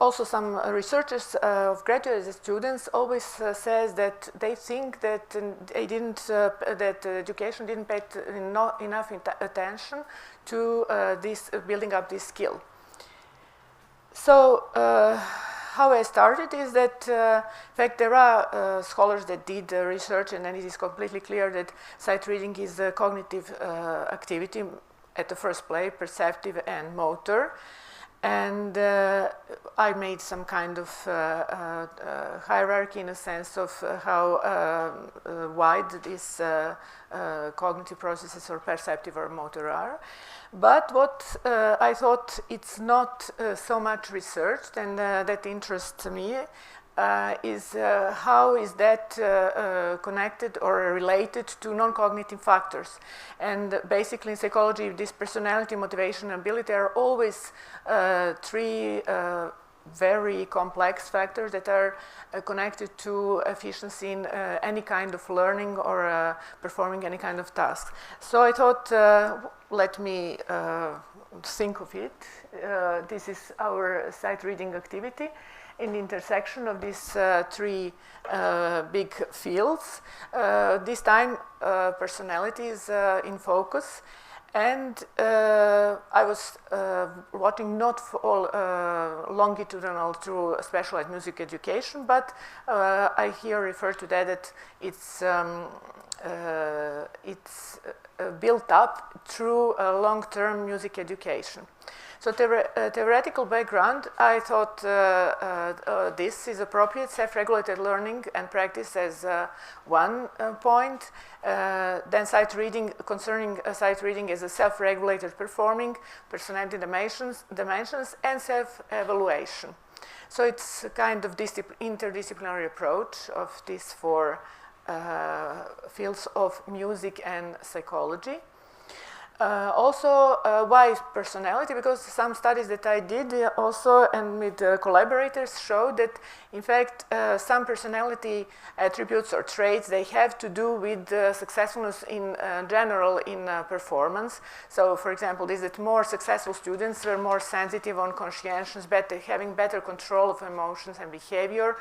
also some researchers of graduate students always says that they think that they didn't, that education didn't pay enough attention to this building up this skill. So how I started is that, in fact, there are scholars that did research, and then it is completely clear that sight reading is a cognitive activity at the first place, perceptive and motor. And I made some kind of hierarchy in a sense of how wide these cognitive processes or perceptive or motor are. But what I thought it's not so much researched, and that interests me, is how is that connected or related to non-cognitive factors. And basically in psychology, this personality, motivation, and ability are always three very complex factors that are connected to efficiency in any kind of learning or performing any kind of task. So I thought, let me think of it. This is our sight reading activity in the intersection of these three big fields. This time personality is in focus. And I was watching not for all longitudinal through specialized music education, but I here refer to that it's built up through long-term music education. So theoretical background, I thought this is appropriate, self-regulated learning and practice as one point. Then sight reading, concerning sight reading as a self-regulated performing, personality dimensions and self-evaluation. So it's a kind of interdisciplinary approach of these four fields of music and psychology. Also, why personality? Because some studies that I did also and with collaborators showed that, in fact, some personality attributes or traits, they have to do with successfulness in general in performance. So, for example, is that more successful students were more sensitive on conscientious, having better control of emotions and behavior,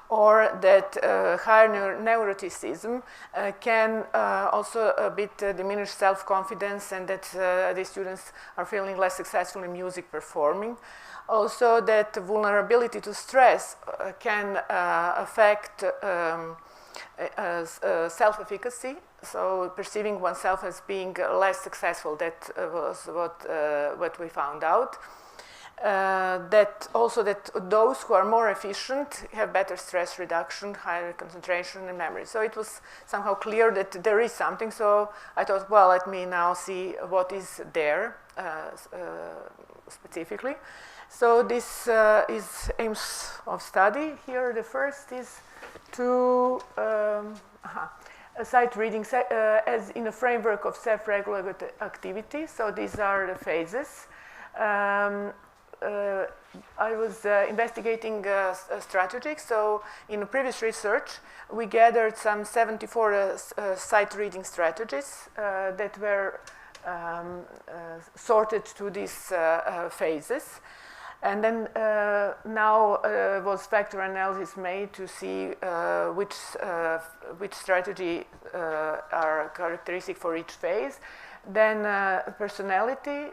or that higher neuroticism can also a bit diminish self-confidence, and that these students are feeling less successful in music performing. Also that vulnerability to stress can affect self-efficacy, so perceiving oneself as being less successful. That was what we found out. That also that those who are more efficient have better stress reduction, higher concentration and memory. So it was somehow clear that there is something. So I thought, well, let me now see what is there specifically. So this is aims of study. Here the first is to sight reading as in a framework of self-regulated activity. So these are the phases. I was investigating strategies. So in a previous research, we gathered some 74 sight reading strategies that were sorted to these phases. And then now was factor analysis made to see which strategy are characteristic for each phase. Then personality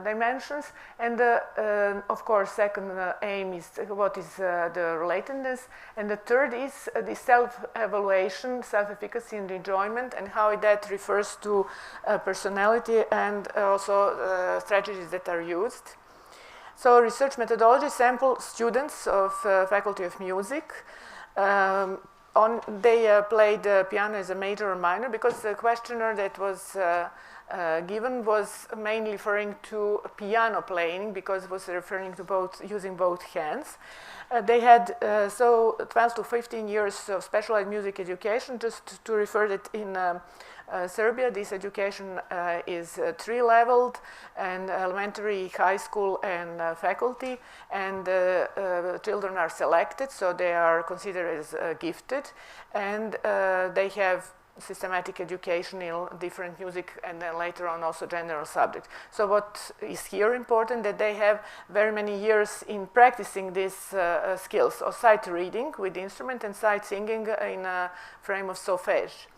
dimensions, and of course second aim is what is the relatedness, and the third is the self-evaluation, self-efficacy and enjoyment, and how that refers to personality and also strategies that are used. So research methodology sample students of Faculty of Music. They played piano as a major or minor because the questionnaire that was given was mainly referring to piano playing because it was referring to using both hands. They had 12 to 15 years of specialized music education. Just to refer that in Serbia, this education is 3-leveled, and elementary, high school, and faculty, and children are selected, so they are considered as gifted, and they have systematic education in different music, and then later on also general subject. So what is here important that they have very many years in practicing these skills of sight reading with instrument and sight singing in a frame of solfège.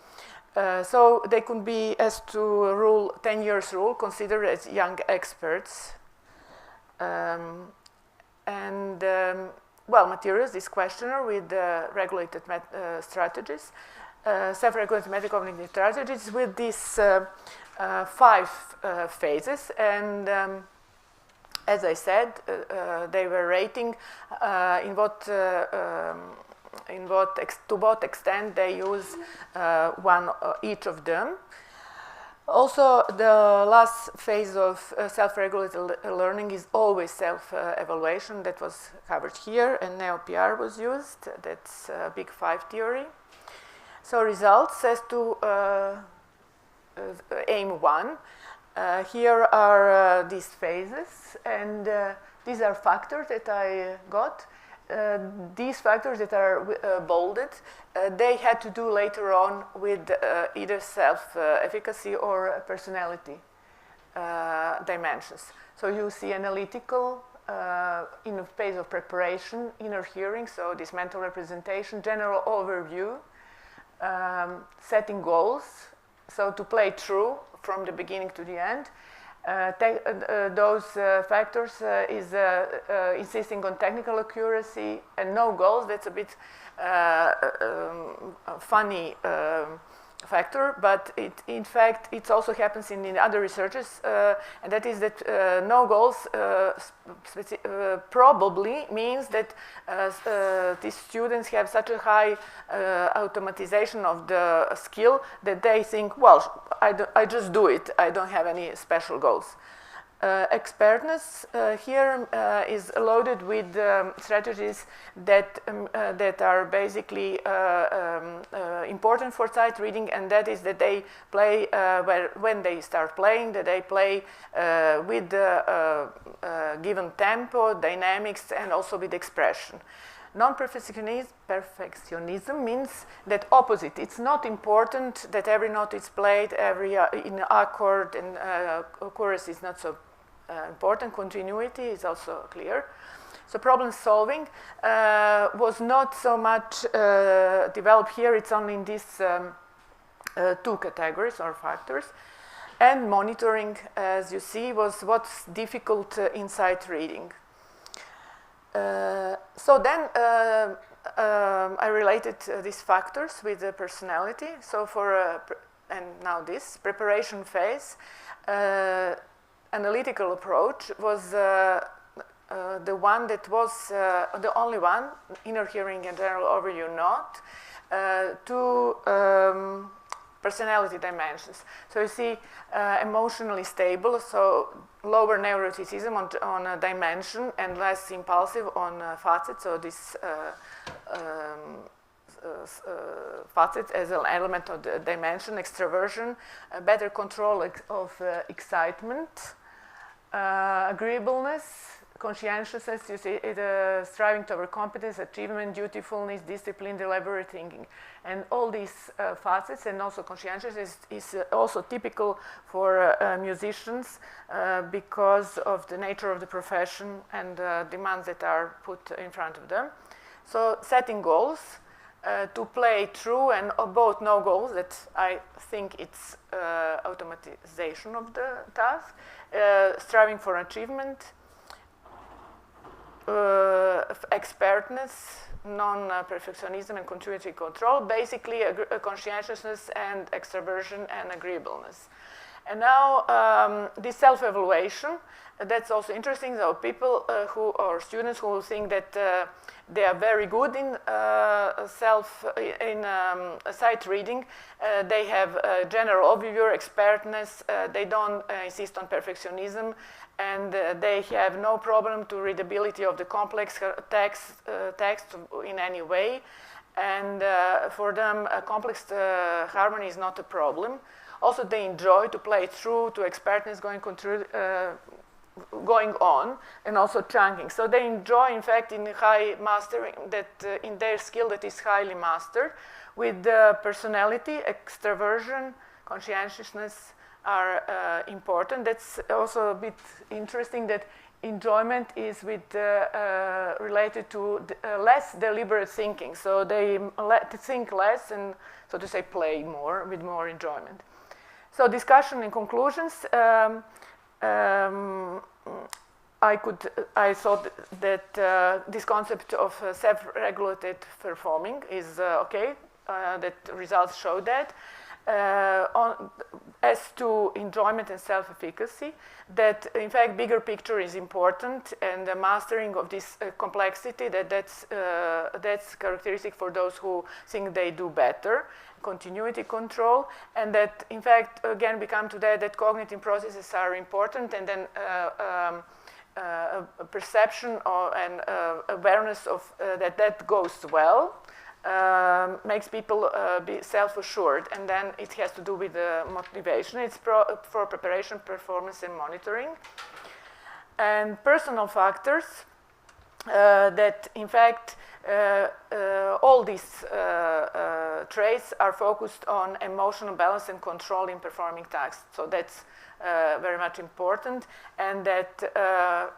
So they could be, as to rule 10 years rule, considered as young experts. Well, materials, this questionnaire with regulated strategies, self-regulated metacognitive strategies with these 5 phases. And as I said, they were rating to what extent they use each of them. Also, the last phase of self-regulated learning is always self-evaluation. That was covered here, and neo-PR was used. That's Big 5 theory. So results as to aim 1. Here are these phases, and these are factors that I got. These factors that are bolded, they had to do later on with either self-efficacy or personality dimensions. So you see analytical in a phase of preparation, inner hearing, so this mental representation, general overview, setting goals, so to play true from the beginning to the end. Those factors is insisting on technical accuracy and no goals. That's a bit funny factor, but in fact it also happens in other researches, and that is that no goals probably means that these students have such a high automatization of the skill that they think, well, I just do it, I don't have any special goals. Expertness here is loaded with strategies that are basically important for sight reading, and that is that they play when they start playing, that they play with given tempo, dynamics, and also with expression. Non-perfectionism means that opposite. It's not important that every note is played in accord, and chorus is not so important. Continuity is also clear. So problem solving was not so much developed here. It's only in these 2 categories or factors. And monitoring, as you see, was what's difficult in sight reading. So then I related these factors with the personality. So for and now this preparation phase, analytical approach was the one that was the only one, inner hearing and general overview not, to personality dimensions. So you see emotionally stable, so lower neuroticism on a dimension and less impulsive on facets. So this facets as an element of the dimension, extroversion, better control of excitement, agreeableness, conscientiousness, you see, striving toward competence, achievement, dutifulness, discipline, deliberate thinking. And all these facets, and also conscientiousness, is also typical for musicians because of the nature of the profession and demands that are put in front of them. So setting goals, to play true and both no goals, that I think it's automatization of the task, striving for achievement, expertness, non-perfectionism and continuity control, basically a conscientiousness and extraversion and agreeableness. And now this self-evaluation, that's also interesting. So people or students who think that they are very good in sight reading, they have general overview, expertness, they don't insist on perfectionism, and they have no problem to readability of the complex text in any way. And for them, complex harmony is not a problem. Also, they enjoy to play through to expertness going on, and also chunking. So they enjoy, in fact, in high mastering, that in their skill that is highly mastered, with personality, extraversion, conscientiousness are important. That's also a bit interesting that enjoyment is related to less deliberate thinking. So they think less and, so to say, play more with more enjoyment. So discussion and conclusions. I thought that this concept of self-regulated performing is okay, that results show that. As to enjoyment and self-efficacy, that in fact bigger picture is important, and the mastering of this complexity, that's characteristic for those who think they do better. Continuity control, and that in fact again we come to that cognitive processes are important, and then a perception and awareness of that goes well. Makes people be self-assured, and then it has to do with the motivation. It's for preparation, performance, and monitoring. And personal factors that, in fact, all these traits are focused on emotional balance and control in performing tasks. So that's very much important, and that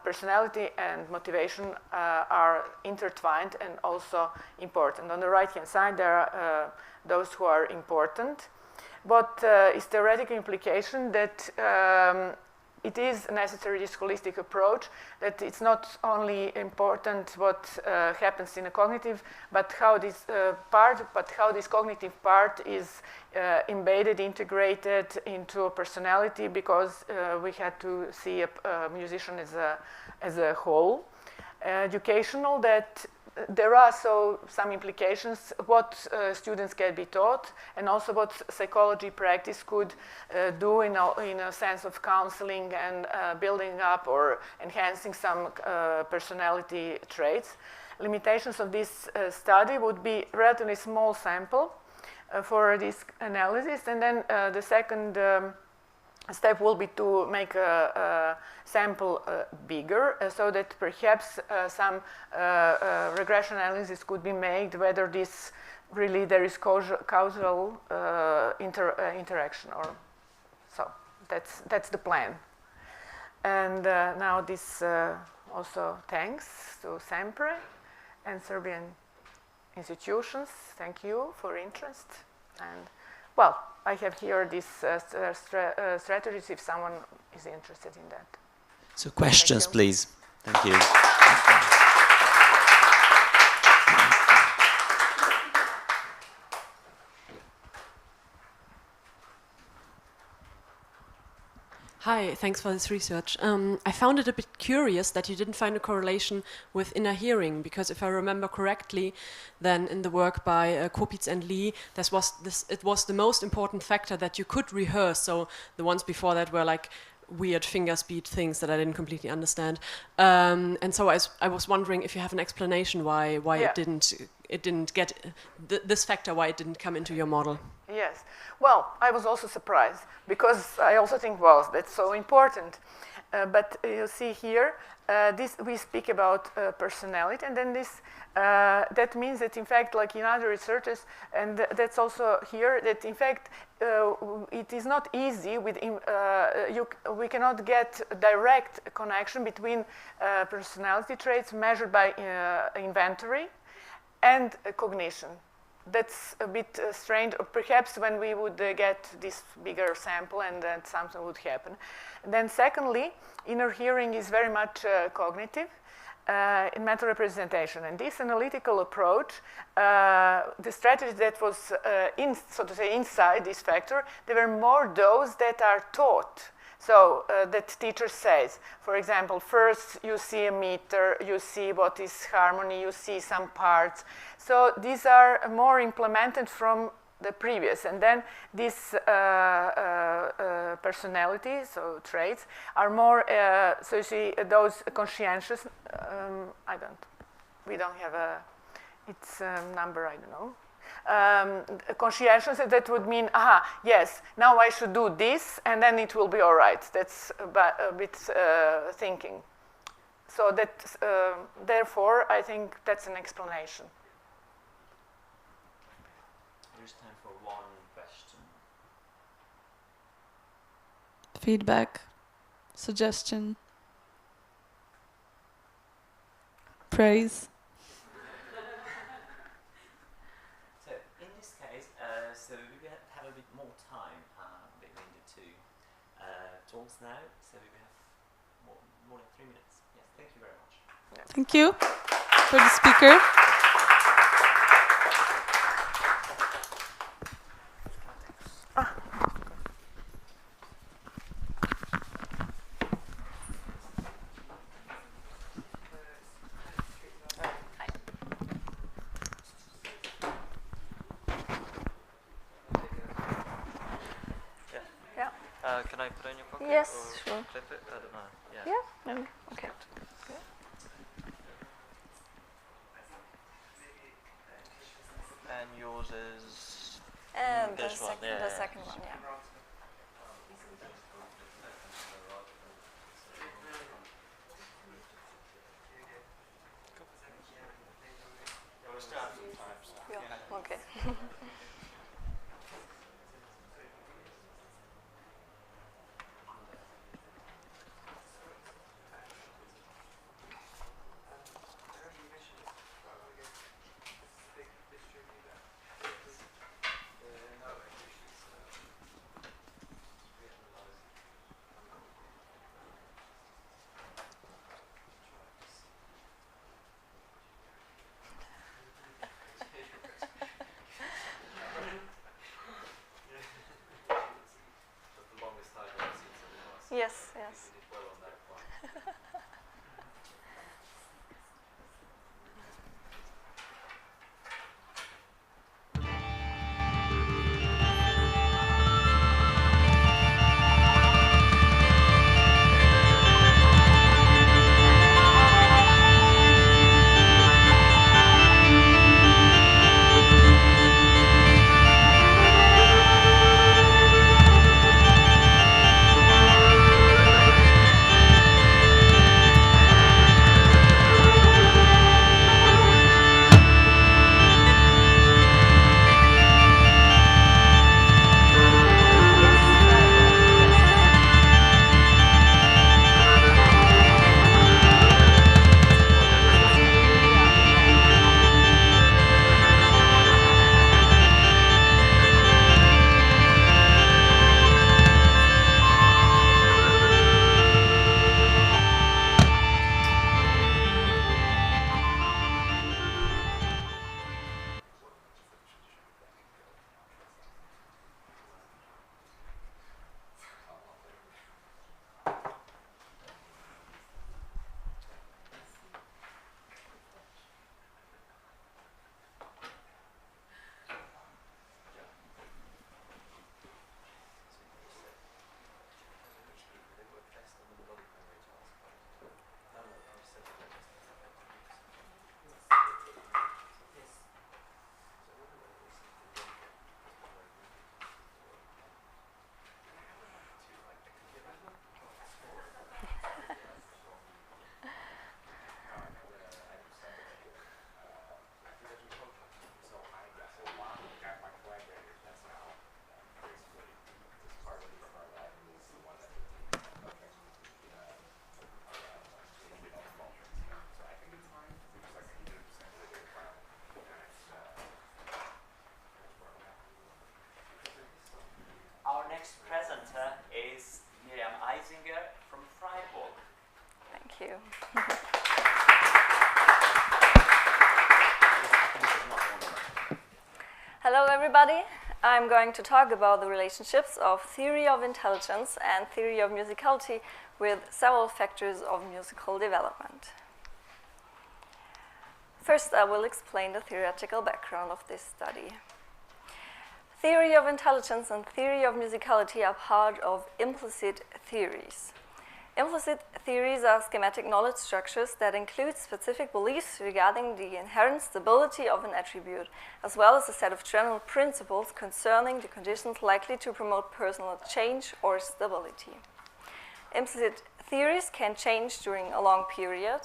personality and motivation are intertwined and also important. On the right-hand side, there are those who are important. What is theoretical implication that it is necessary, this holistic approach, that it's not only important what happens in a cognitive, but how this how this cognitive part is embedded, integrated into a personality, because we had to see a musician as a whole. Educational, that there are some implications what students can be taught, and also what psychology practice could do in a sense of counseling and building up or enhancing some personality traits. Limitations of this study would be relatively small sample for this analysis, and then the second step will be to make a sample bigger, so that perhaps some regression analysis could be made whether this really there is causal interaction, or so. That's the plan. And now this also thanks to SEMPRE and Serbian institutions. Thank you for interest. And well, I have here these strategies if someone is interested in that. So questions, please. Thank you. Hi, thanks for this research. I found it a bit curious that you didn't find a correlation with inner hearing, because if I remember correctly, then in the work by Kopitz and Lee, it was the most important factor that you could rehearse. So the ones before that were like weird finger speed things that I didn't completely understand. And so I was wondering if you have an explanation why it didn't get this factor, why it didn't come into your model. Yes. Well, I was also surprised, because I also think, well, that's so important. But you see here, this we speak about personality, and then this that means that in fact, like in other researches, and that's also here, that in fact it is not easy with we cannot get a direct connection between personality traits measured by inventory and cognition. That's a bit strange. Or perhaps when we would get this bigger sample, and then something would happen. And then secondly, inner hearing is very much cognitive in mental representation. And this analytical approach, the strategy that was so to say inside this factor, there were more those that are taught. So that teacher says, for example, first you see a meter, you see what is harmony, you see some parts. So these are more implemented from the previous. And then these personalities, so traits, are more, so you see those conscientious, we don't have a, it's a number, I don't know. Conscientious, that would mean, yes, now I should do this, and then it will be all right. That's a bit thinking. So that, therefore, I think that's an explanation. There's time for one question. Feedback, suggestion, praise. So we have a bit more time between the two talks now. So we have more than 3 minutes. Yes, thank you very much. Thank you for the speaker. Can I put it in your pocket? Yes, or sure. Clip it? I don't know. Yeah, okay. And yours is The this one. the second one, yeah. We're still out of time, so. Yeah, okay. Yes, yes. everybody. I'm going to talk about the relationships of theory of intelligence and theory of musicality with several factors of musical development. First, I will explain the theoretical background of this study. Theory of intelligence and theory of musicality are part of implicit theories. Implicit theories are schematic knowledge structures that include specific beliefs regarding the inherent stability of an attribute, as well as a set of general principles concerning the conditions likely to promote personal change or stability. Implicit theories can change during a long period.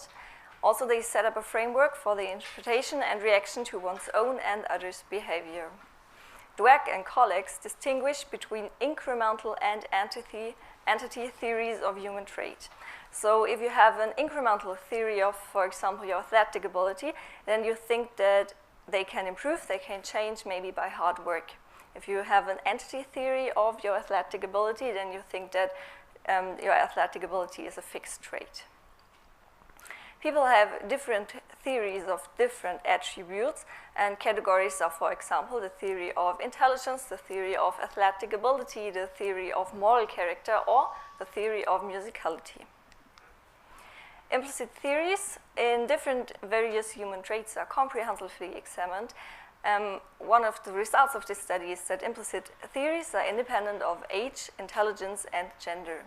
Also, they set up a framework for the interpretation and reaction to one's own and others' behavior. Dweck and colleagues distinguish between incremental and entity theories of human trait. So if you have an incremental theory of, for example, your athletic ability, then you think that they can improve, they can change maybe by hard work. If you have an entity theory of your athletic ability, then you think that your athletic ability is a fixed trait. People have different theories of different attributes, and categories are, for example, the theory of intelligence, the theory of athletic ability, the theory of moral character, or the theory of musicality. Implicit theories in different various human traits are comprehensively examined. One of the results of this study is that implicit theories are independent of age, intelligence, and gender.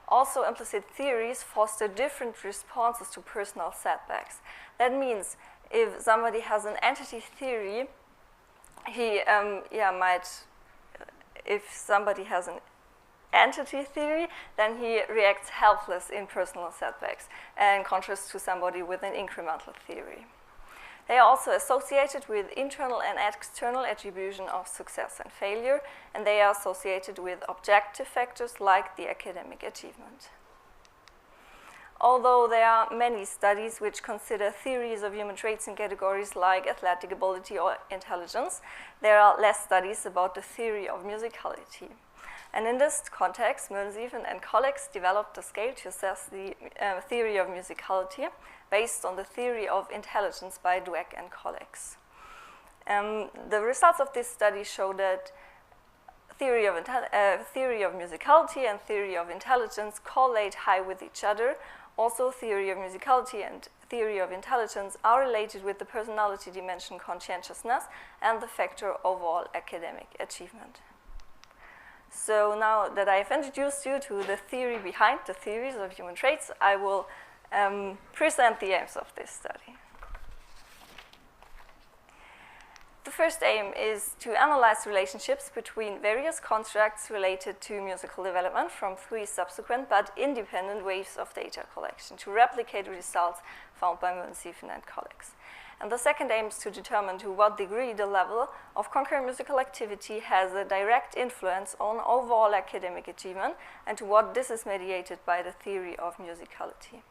Also, implicit theories foster different responses to personal setbacks. That means if somebody has an entity theory, if somebody has an entity theory, then he reacts helpless in personal setbacks, in contrast to somebody with an incremental theory. They are also associated with internal and external attribution of success and failure, and they are associated with objective factors like the academic achievement. Although there are many studies which consider theories of human traits in categories like athletic ability or intelligence, there are less studies about the theory of musicality. And in this context, Miriam and colleagues developed a scale to assess the theory of musicality based on the theory of intelligence by Dweck and colleagues. The results of this study show that theory of musicality and theory of intelligence correlate high with each other. Also, theory of musicality and theory of intelligence are related with the personality dimension conscientiousness and the factor overall academic achievement. So now that I've introduced you to the theory behind the theories of human traits, I will present the aims of this study. The first aim is to analyze relationships between various constructs related to musical development from 3 subsequent but independent waves of data collection to replicate results found by Miriam and colleagues. And the second aim is to determine to what degree the level of concurrent musical activity has a direct influence on overall academic achievement and to what this is mediated by the theory of musicality.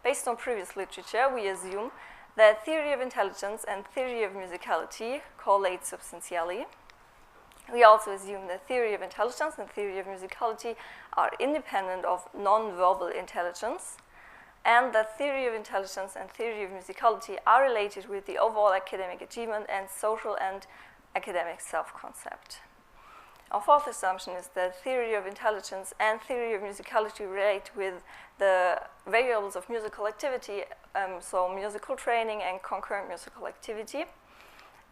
Based on previous literature, we assume that theory of intelligence and theory of musicality correlate substantially. We also assume that theory of intelligence and theory of musicality are independent of non-verbal intelligence, and that theory of intelligence and theory of musicality are related with the overall academic achievement and social and academic self-concept. Our fourth assumption is that theory of intelligence and theory of musicality relate with the variables of musical activity, so musical training and concurrent musical activity.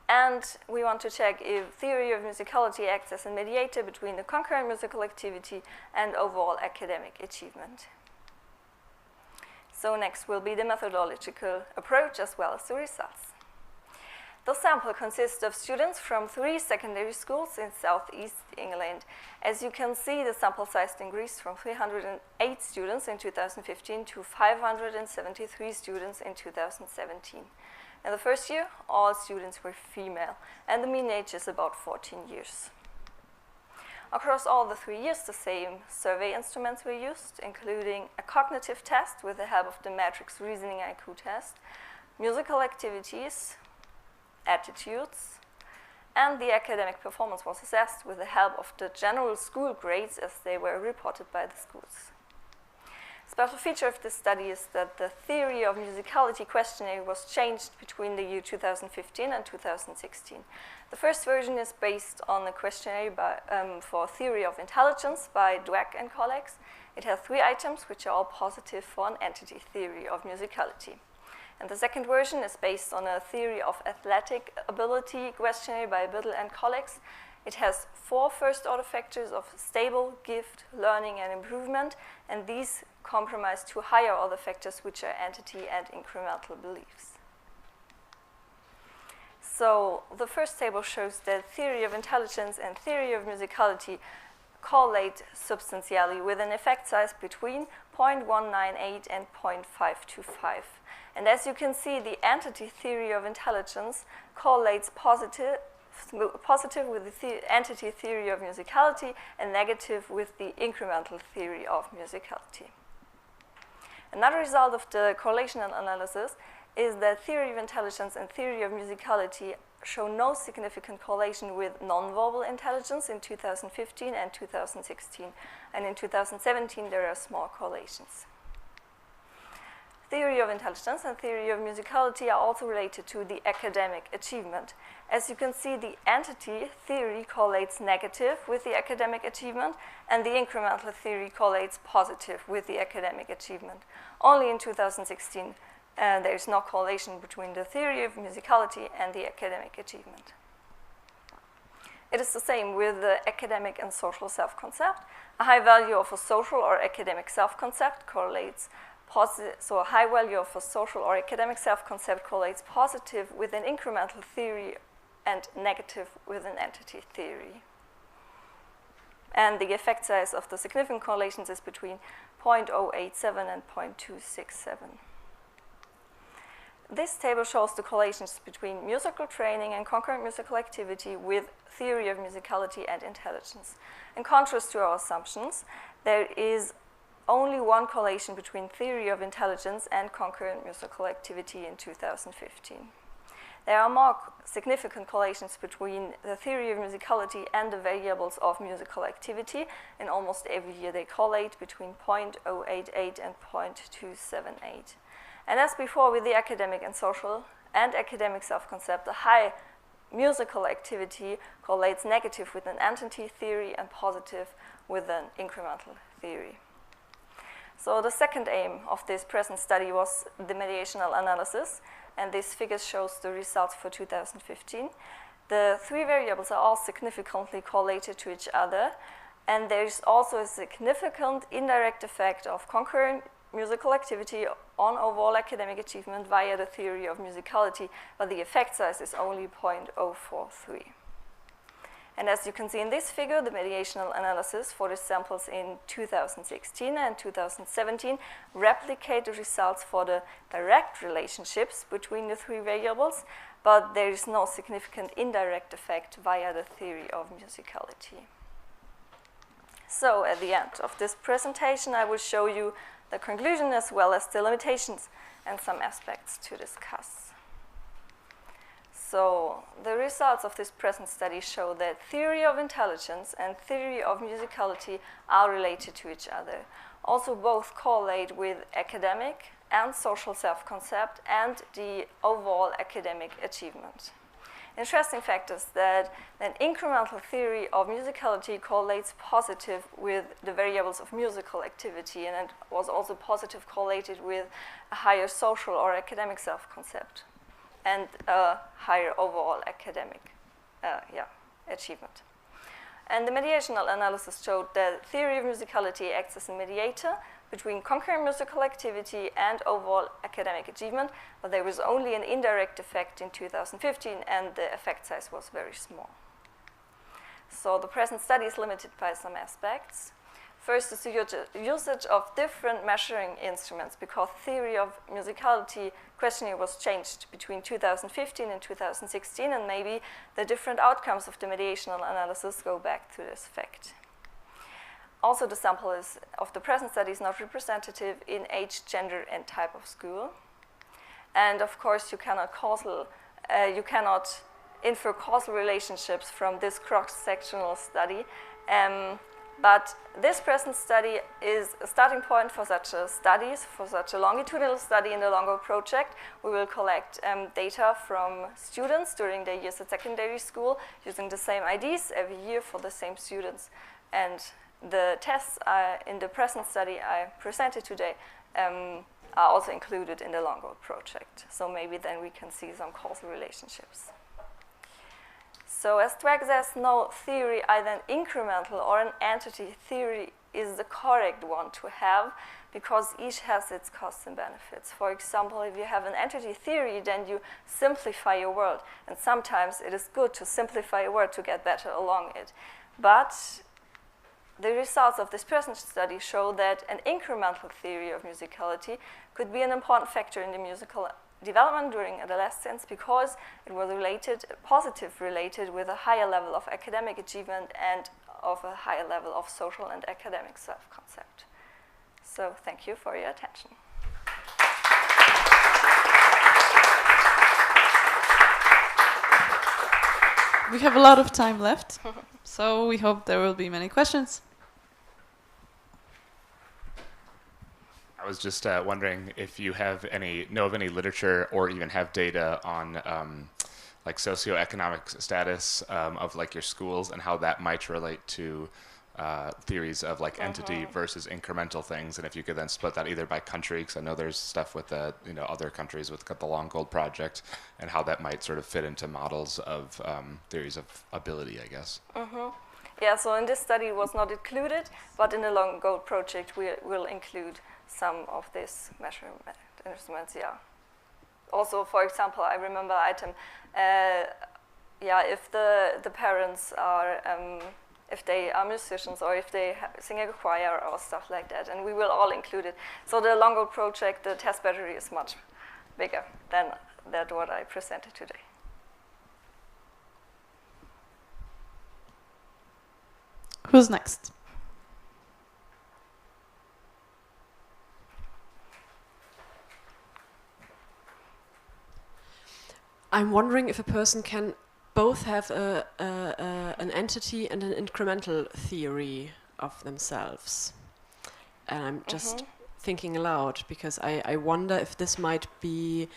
And we want to check if theory of musicality acts as a mediator between the concurrent musical activity and overall academic achievement. So next will be the methodological approach as well as the results. The sample consists of students from 3 secondary schools in southeast England. As you can see, the sample size increased from 308 students in 2015 to 573 students in 2017. In the first year, all students were female, and the mean age is about 14 years. Across all the 3 years, the same survey instruments were used, including a cognitive test with the help of the matrix reasoning IQ test, musical activities, attitudes, and the academic performance was assessed with the help of the general school grades as they were reported by the schools. Special feature of this study is that the theory of musicality questionnaire was changed between the year 2015 and 2016. The first version is based on a questionnaire for theory of intelligence by Dweck and colleagues. It has 3 items which are all positive for an entity theory of musicality. And the second version is based on a theory of athletic ability questionnaire by Biddle and colleagues. It has 4 first-order factors of stable, gift, learning, and improvement, and these compromise 2 higher-order factors, which are entity and incremental beliefs. So the first table shows that theory of intelligence and theory of musicality correlate substantially with an effect size between 0.198 and 0.525. And as you can see, the entity theory of intelligence correlates positive with the entity theory of musicality and negative with the incremental theory of musicality. Another result of the correlational analysis is that theory of intelligence and theory of musicality show no significant correlation with nonverbal intelligence in 2015 and 2016. And in 2017, there are small correlations. Theory of intelligence and theory of musicality are also related to the academic achievement. As you can see, the entity theory correlates negative with the academic achievement, and the incremental theory correlates positive with the academic achievement. Only in 2016, there is no correlation between the theory of musicality and the academic achievement. It is the same with the academic and social self-concept. A high value of a social or academic self-concept correlates so a high value of a social or academic self-concept correlates positive with an incremental theory and negative with an entity theory. And the effect size of the significant correlations is between 0.087 and 0.267. This table shows the correlations between musical training and concurrent musical activity with theory of musicality and intelligence. In contrast to our assumptions, there is only one correlation between theory of intelligence and concurrent musical activity in 2015. There are more significant correlations between the theory of musicality and the variables of musical activity. In almost every year, they correlate between 0.088 and 0.278. And as before with the academic and social and academic self-concept, the high musical activity correlates negative with an entity theory and positive with an incremental theory. So the second aim of this present study was the mediational analysis, and this figure shows the results for 2015. The 3 variables are all significantly correlated to each other, and there is also a significant indirect effect of concurrent musical activity on overall academic achievement via the theory of musicality, but the effect size is only 0.043. And as you can see in this figure, the mediational analysis for the samples in 2016 and 2017 replicate the results for the direct relationships between the 3 variables, but there is no significant indirect effect via the theory of musicality. So at the end of this presentation, I will show you the conclusion as well as the limitations and some aspects to discuss. So the results of this present study show that theory of intelligence and theory of musicality are related to each other. Also both correlate with academic and social self-concept and the overall academic achievement. Interesting fact is that an incremental theory of musicality correlates positive with the variables of musical activity, and it was also positive correlated with a higher social or academic self-concept and a higher overall academic achievement. And the mediational analysis showed that theory of musicality acts as a mediator between concurrent musical activity and overall academic achievement, but there was only an indirect effect in 2015, and the effect size was very small. So the present study is limited by some aspects. First is the usage of different measuring instruments, because theory of musicality questionnaire was changed between 2015 and 2016, and maybe the different outcomes of the mediational analysis go back to this fact. Also, the sample of the present study is not representative in age, gender, and type of school. And of course, you cannot infer causal relationships from this cross-sectional study. But this present study is a starting point for such a studies, for such a longitudinal study in the longer project. We will collect data from students during their years at secondary school using the same IDs every year for the same students. And the tests in the present study I presented today are also included in the longer project. So maybe then we can see some causal relationships. So as Twag says, no theory, either an incremental or an entity theory, is the correct one to have because each has its costs and benefits. For example, if you have an entity theory, then you simplify your world. And sometimes it is good to simplify your world to get better along it. But the results of this present study show that an incremental theory of musicality could be an important factor in the musical development during adolescence because it was positive related with a higher level of academic achievement and of a higher level of social and academic self-concept. So thank you for your attention. We have a lot of time left, so we hope there will be many questions. I was just wondering if you know of any literature or even have data on like socioeconomic status of like your schools and how that might relate to theories of like entity versus incremental things, and if you could then split that either by country, because I know there's stuff with the other countries with the Long Gold project, and how that might sort of fit into models of theories of ability, I guess. Yeah, so in this study it was not included, but in the Long Gold project we will include some of these measurement instruments, yeah. Also, for example, I remember item, if the parents are, if they are musicians or if they sing a choir or stuff like that, and we will all include it. So the Long Gold project, the test battery is much bigger than what I presented today. Who's next? I'm wondering if a person can both have an entity and an incremental theory of themselves. And I'm just thinking aloud because I wonder if this might be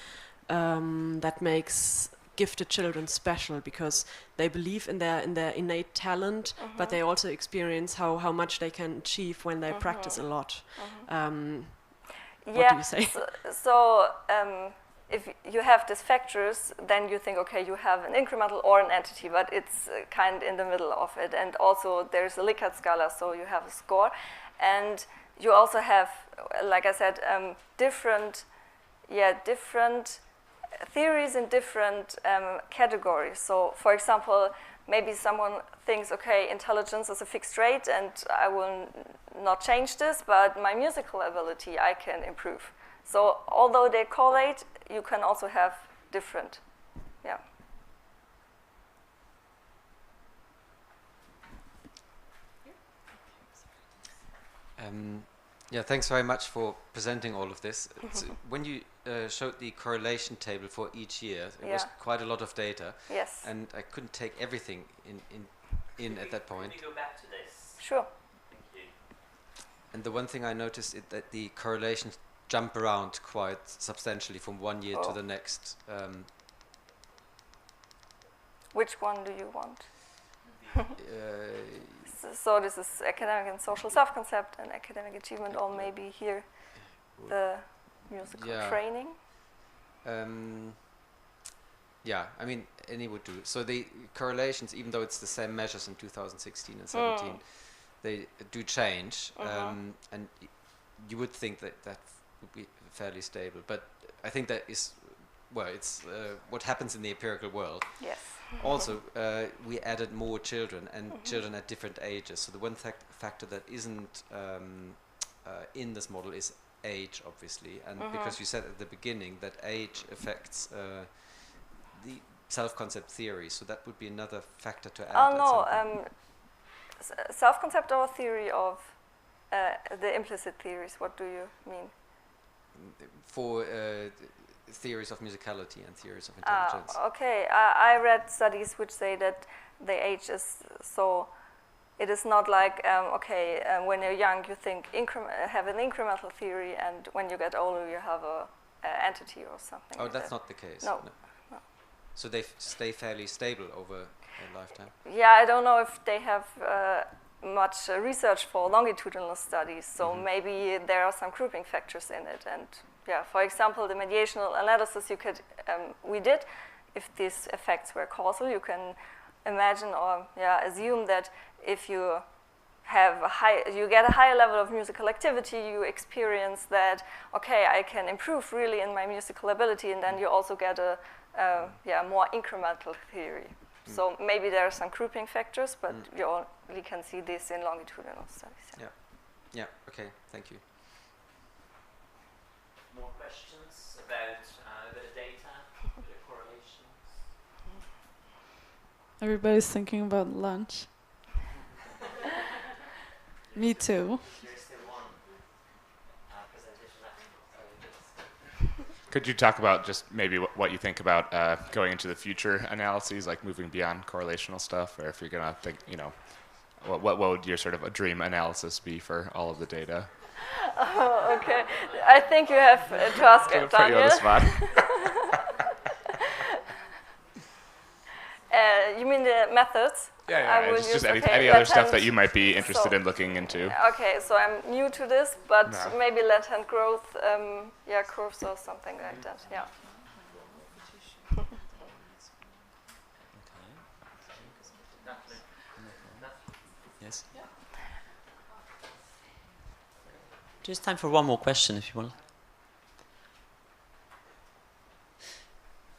that makes gifted children special because they believe in their innate talent, but they also experience how much they can achieve when they practice a lot. What do you say? So if you have these factors, then you think, okay, you have an incremental or an entity, but it's kind of in the middle of it. And also there's a Likert scala, so you have a score. And you also have, like I said, different theories in different categories. So for example, maybe someone thinks, okay, intelligence is a fixed rate and I will not change this, but my musical ability I can improve. So although they correlate, you can also have different, yeah. Yeah, thanks very much for presenting all of this. When you showed the correlation table for each year, it was quite a lot of data. Yes. And I couldn't take everything in at that point. Can we go back to this? Sure. Thank you. And the one thing I noticed is that the correlations jump around quite substantially from one year to the next. Which one do you want? So this is academic and social self-concept and academic achievement, or maybe here the musical training. Yeah, I mean, any would do. So the correlations, even though it's the same measures in 2016 and 17, they do change, and you would think that that would be fairly stable. But I think that is, well, it's what happens in the empirical world. Yes. Also, we added more children, and children at different ages. So the one factor that isn't in this model is age, obviously, and because you said at the beginning that age affects the self-concept theory, so that would be another factor to add. Oh no, self-concept or theory of the implicit theories. What do you mean? For theories of musicality and theories of intelligence. Okay, I read studies which say that the age is so it is not like, when you're young, you think have an incremental theory, and when you get older, you have a entity or something. Oh, like that's that. not the case. No. So they stay fairly stable over a lifetime? Yeah, I don't know if they have much research for longitudinal studies, so maybe there are some grouping factors in it. And yeah, for example, the mediational analysis we did, if these effects were causal, you can imagine or assume that if you have you get a higher level of musical activity, you experience that, okay, I can improve really in my musical ability, and then you also get a more incremental theory. So maybe there are some grouping factors, but you only can see this in longitudinal studies. Yeah, okay, thank you. More questions about the data, the correlations? Everybody's thinking about lunch. Me too. There's still one presentation left. Could you talk about just maybe what you think about going into the future analyses, like moving beyond correlational stuff, or if you're gonna think, what would your sort of a dream analysis be for all of the data? Oh, okay. I think you have to ask Daniel. Put you on the spot. You mean the methods? Yeah, it's just any other stuff that you might be interested in looking into. Okay, so I'm new to this, but maybe latent growth, curves or something like that, yeah. Yes? Just time for one more question, if you want.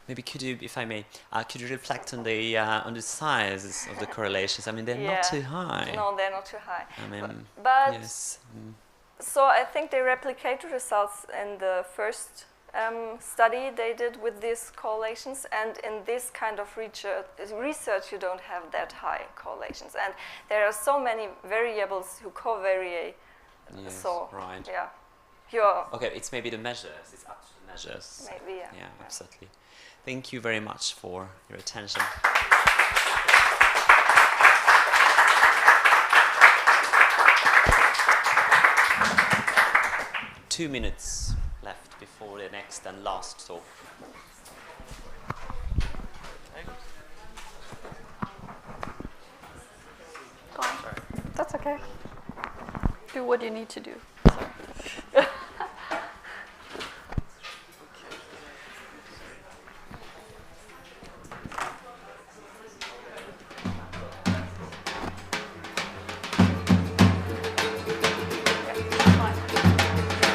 Maybe could you, if I may, could you reflect on the sizes of the correlations? I mean, they're not too high. No, they're not too high. I mean, but yes. So I think they replicate the results in the first study they did with these correlations, and in this kind of research you don't have that high correlations, and there are so many variables who covary. Yes, so right. Yeah, okay, it's maybe the measures. It's up to the measures. Maybe, yeah. Yeah, absolutely. Thank you very much for your attention. Two minutes left before the next and last talk. Go on. Sorry. That's okay. Do what you need to do.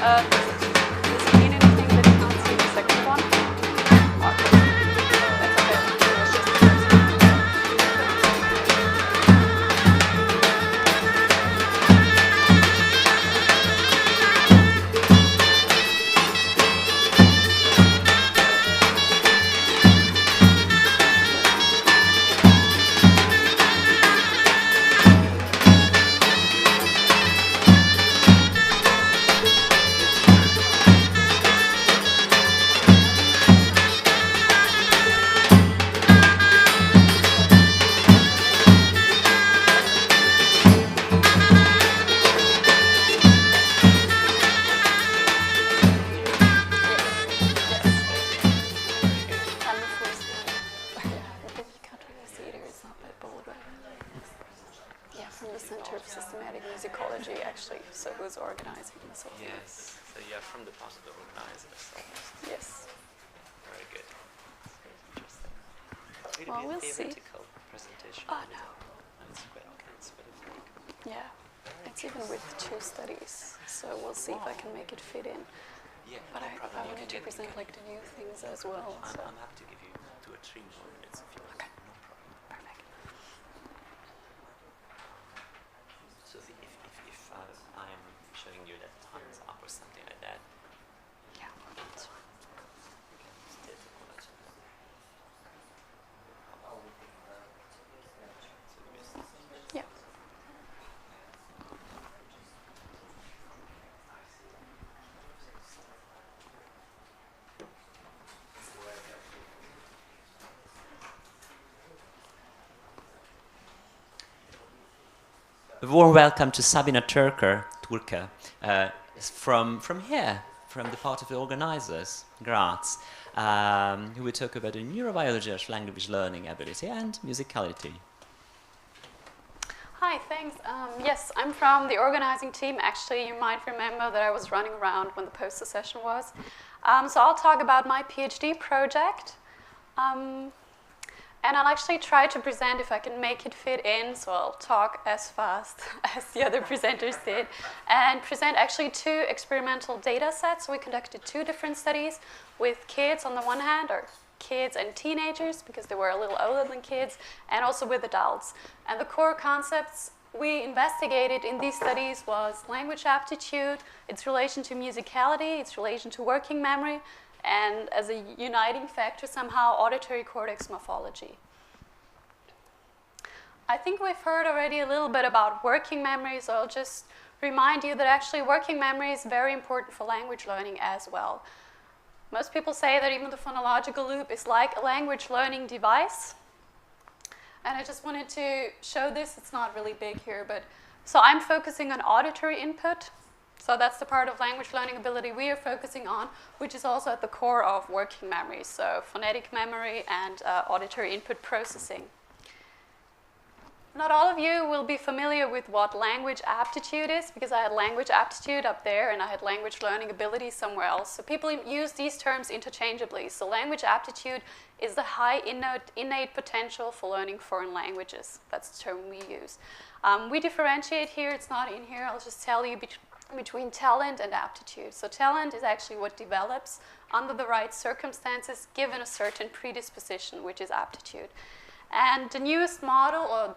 Does it mean anything that you can't see the second one? Center of Systematic Musicology, actually, so who's organizing this whole thing? Yes, so you're from the part of the organizers almost. Yes. Very good. Interesting. Well, we'll see. Theoretical presentation. Oh, no. It's quite okay, it's very big. Yeah, it's even with 2 studies, so we'll see if I can make it fit in. Yeah, but no I problem. wanted to present like the new things as well. I'm happy to give you 2 or 3 more minutes if you want. Okay. No problem. Perfect. So if I'm showing you that thumbs up or something like that. Yeah, that's fine. Yeah. a warm welcome to Sabrina Turker, from here, from the part of the organizers, Graz, who will talk about the neurobiology of language learning ability and musicality. Hi, thanks. Yes, I'm from the organizing team. Actually, you might remember that I was running around when the poster session was. So I'll talk about my PhD project. And I'll actually try to present if I can make it fit in, so I'll talk as fast as the other presenters did, and present actually 2 experimental data sets. So we conducted 2 different studies with kids on the one hand, or kids and teenagers, because they were a little older than kids, and also with adults. And the core concepts we investigated in these studies was language aptitude, its relation to musicality, its relation to working memory, and as a uniting factor somehow auditory cortex morphology. I think we've heard already a little bit about working memory, so I'll just remind you that actually working memory is very important for language learning as well. Most people say that even the phonological loop is like a language learning device. And I just wanted to show this. It's not really big here, but so I'm focusing on auditory input. So that's the part of language learning ability we are focusing on, which is also at the core of working memory, so phonetic memory and auditory input processing. Not all of you will be familiar with what language aptitude is, because I had language aptitude up there and I had language learning ability somewhere else. So people use these terms interchangeably. So language aptitude is the high innate potential for learning foreign languages. That's the term we use. We differentiate here. It's not in here. I'll just tell you between talent and aptitude. So talent is actually what develops under the right circumstances given a certain predisposition, which is aptitude. And the newest model, or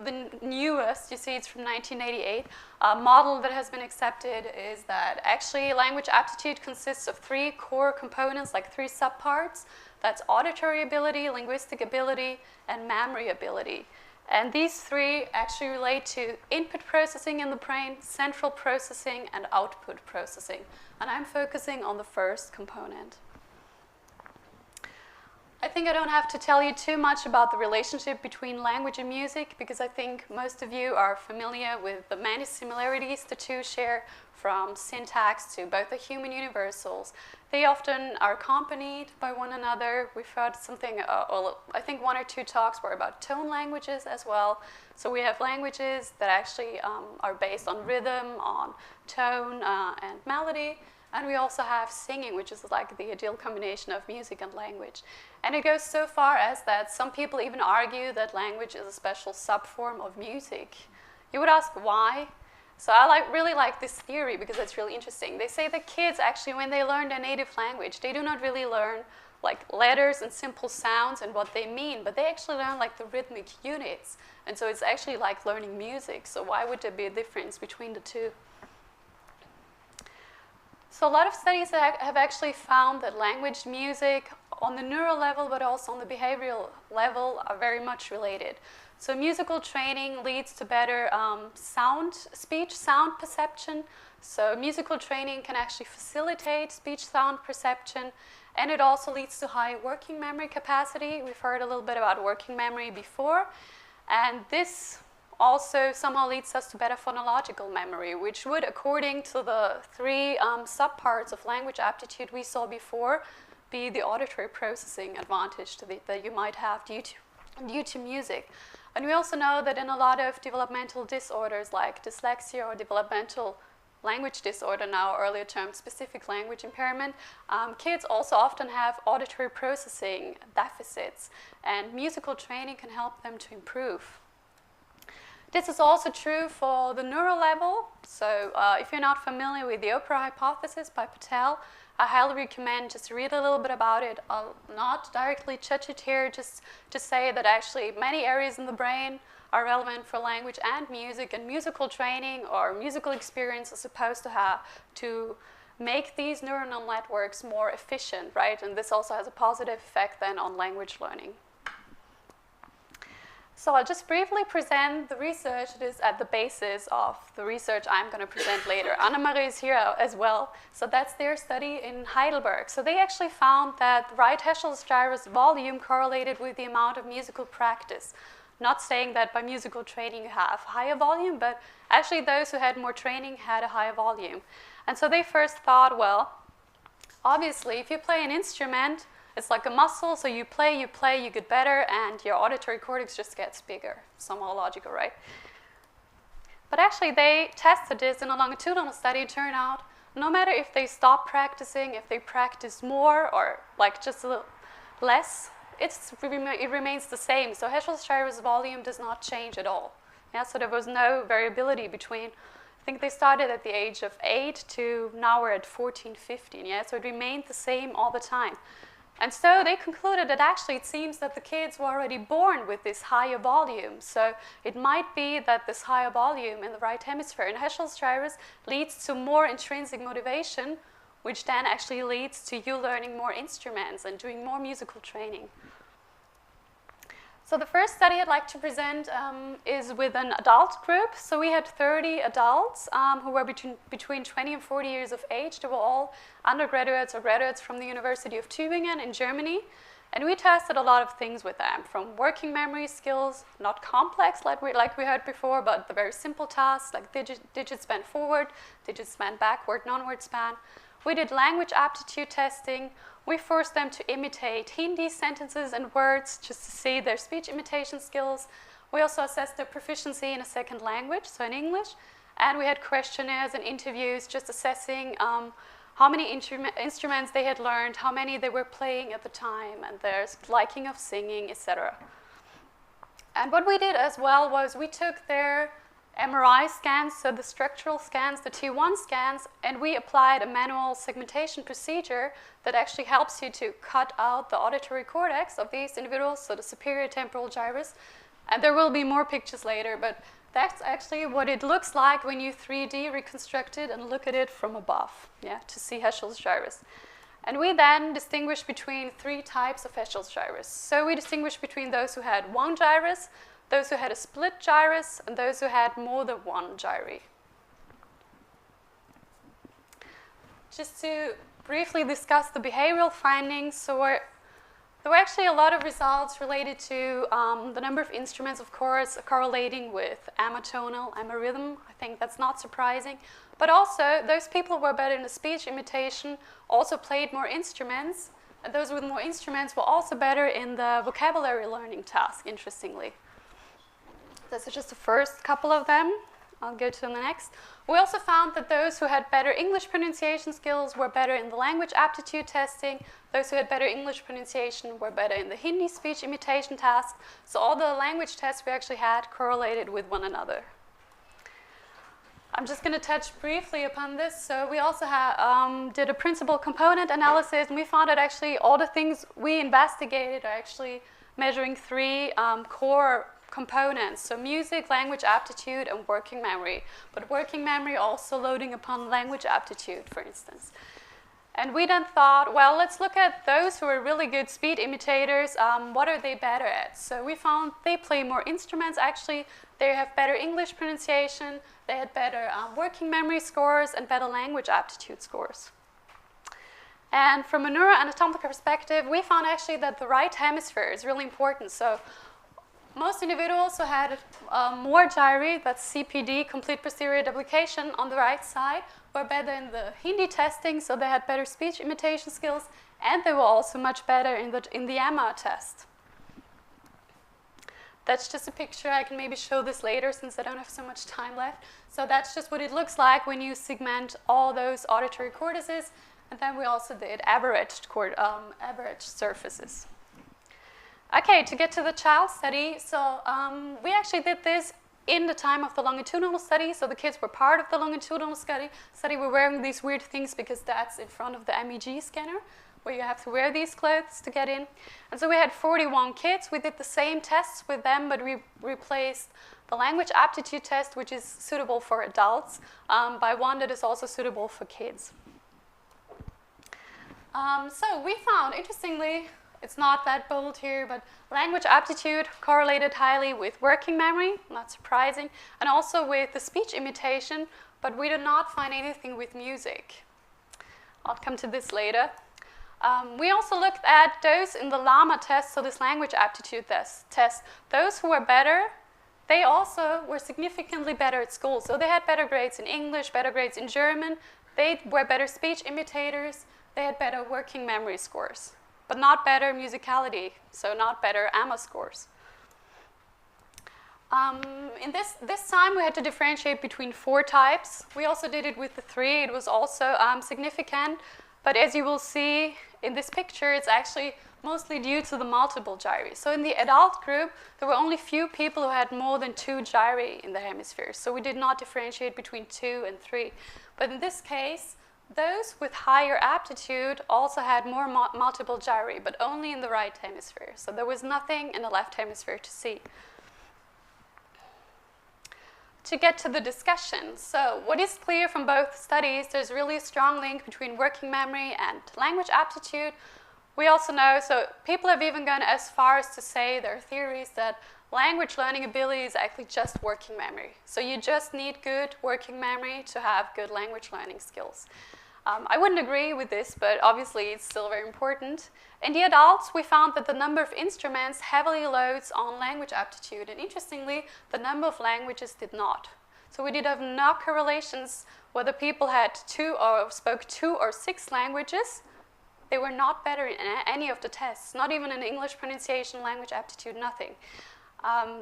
the newest, you see it's from 1988, model that has been accepted is that actually language aptitude consists of 3 core components, like 3 subparts. That's auditory ability, linguistic ability, and memory ability. And these 3 actually relate to input processing in the brain, central processing, and output processing. And I'm focusing on the first component. I think I don't have to tell you too much about the relationship between language and music, because I think most of you are familiar with the many similarities the 2 share, from syntax to both the human universals. They often are accompanied by one another. We've heard something, I think 1 or 2 talks were about tone languages as well. So we have languages that actually are based on rhythm, on tone, and melody. And we also have singing, which is like the ideal combination of music and language. And it goes so far as that some people even argue that language is a special subform of music. You would ask why? So I really like this theory because it's really interesting. They say that kids actually, when they learn their native language, they do not really learn like letters and simple sounds and what they mean, but they actually learn like the rhythmic units. And so it's actually like learning music. So why would there be a difference between the 2? So a lot of studies have actually found that language, music, on the neural level, but also on the behavioral level, are very much related. So musical training leads to better speech sound perception. So musical training can actually facilitate speech sound perception, and it also leads to high working memory capacity. We've heard a little bit about working memory before, and this also somehow leads us to better phonological memory, which would, according to the 3 subparts of language aptitude we saw before, be the auditory processing advantage that you might have due to music. And we also know that in a lot of developmental disorders like dyslexia or developmental language disorder, now earlier termed specific language impairment, kids also often have auditory processing deficits, and musical training can help them to improve. This is also true for the neural level. So if you're not familiar with the opera hypothesis by Patel, I highly recommend just read a little bit about it. I'll not directly judge it here, just to say that actually many areas in the brain are relevant for language and music, and musical training or musical experience is supposed to make these neuronal networks more efficient, right? And this also has a positive effect then on language learning. So I'll just briefly present the research that is at the basis of the research I'm going to present later. Anna-Marie is here as well. So that's their study in Heidelberg. So they actually found that right Heschl's gyrus volume correlated with the amount of musical practice. Not saying that by musical training you have higher volume, but actually those who had more training had a higher volume. And so they first thought, well, obviously if you play an instrument, it's like a muscle, so you play, you get better, and your auditory cortex just gets bigger. Somehow logical, right? But actually they tested this in a longitudinal study. It turned out no matter if they stop practicing, if they practice more or like just a little less, it remains the same. So Heschel's gyrus volume does not change at all. Yeah, so there was no variability between, I think they started at the age of 8 to now we're at 14, 15. Yeah, so it remained the same all the time. And so they concluded that actually it seems that the kids were already born with this higher volume. So it might be that this higher volume in the right hemisphere in Heschel's gyrus leads to more intrinsic motivation, which then actually leads to you learning more instruments and doing more musical training. So the first study I'd like to present is with an adult group. So we had 30 adults who were between 20 and 40 years of age. They were all undergraduates or graduates from the University of Tübingen in Germany. And we tested a lot of things with them, from working memory skills, not complex like we heard before, but the very simple tasks like digit span forward, digit span backward, non-word span. We did language aptitude testing. We forced them to imitate Hindi sentences and words just to see their speech imitation skills. We also assessed their proficiency in a second language, so in English. And we had questionnaires and interviews just assessing how many instruments they had learned, how many they were playing at the time, and their liking of singing, etc. And what we did as well was we took their MRI scans, so the structural scans, the T1 scans, and we applied a manual segmentation procedure that actually helps you to cut out the auditory cortex of these individuals, so the superior temporal gyrus. And there will be more pictures later, but that's actually what it looks like when you 3D reconstruct it and look at it from above, yeah, to see Heschel's gyrus. And we then distinguish between 3 types of Heschel's gyrus. So we distinguish between those who had one gyrus, those who had a split gyrus, and those who had more than one gyri. Just to briefly discuss the behavioral findings, so there were actually a lot of results related to the number of instruments, of course, correlating with ammotonal, ammorhythm. I think that's not surprising. But also, those people who were better in the speech imitation also played more instruments, and those with more instruments were also better in the vocabulary learning task, interestingly. This is just the first couple of them. I'll go to the next. We also found that those who had better English pronunciation skills were better in the language aptitude testing. Those who had better English pronunciation were better in the Hindi speech imitation task. So all the language tests we actually had correlated with one another. I'm just going to touch briefly upon this. So we also did a principal component analysis, and we found that actually all the things we investigated are actually measuring 3 core components, so music, language aptitude, and working memory. But working memory also loading upon language aptitude, for instance. And we then thought, well, let's look at those who are really good speed imitators. What are they better at? So we found they play more instruments. Actually, they have better English pronunciation. They had better working memory scores and better language aptitude scores. And from a neuroanatomical perspective, we found actually that the right hemisphere is really important. So most individuals who had more gyri, that's CPD, complete posterior duplication, on the right side, were better in the Hindi testing, so they had better speech imitation skills, and they were also much better in the AMA test. That's just a picture. I can maybe show this later since I don't have so much time left. So that's just what it looks like when you segment all those auditory cortices, and then we also did averaged surfaces. Okay, to get to the child study, so we actually did this in the time of the longitudinal study, so the kids were part of the longitudinal study. We're wearing these weird things because that's in front of the MEG scanner, where you have to wear these clothes to get in. And so we had 41 kids. We did the same tests with them, but we replaced the language aptitude test, which is suitable for adults, by one that is also suitable for kids. So we found, interestingly, it's not that bold here, but language aptitude correlated highly with working memory, not surprising, and also with the speech imitation, but we did not find anything with music. I'll come to this later. We also looked at those in the LAMA test, so this language aptitude test. Those who were better, they also were significantly better at school. So they had better grades in English, better grades in German. They were better speech imitators. They had better working memory scores, but not better musicality, so not better AMA scores. In this time, we had to differentiate between 4 types. We also did it with the 3. It was also significant. But as you will see in this picture, it's actually mostly due to the multiple gyri. So in the adult group, there were only few people who had more than 2 gyri in the hemispheres. So we did not differentiate between 2 and 3. But in this case, those with higher aptitude also had more multiple gyri, but only in the right hemisphere. So there was nothing in the left hemisphere to see. To get to the discussion, so what is clear from both studies, there's really a strong link between working memory and language aptitude. We also know, so people have even gone as far as to say there are theories that language learning ability is actually just working memory. So you just need good working memory to have good language learning skills. I wouldn't agree with this, but obviously it's still very important. In the adults, we found that the number of instruments heavily loads on language aptitude, and interestingly, the number of languages did not. So we did have no correlations whether people had 2 or spoke 2 or 6 languages. They were not better in any of the tests, not even in English pronunciation, language aptitude, nothing.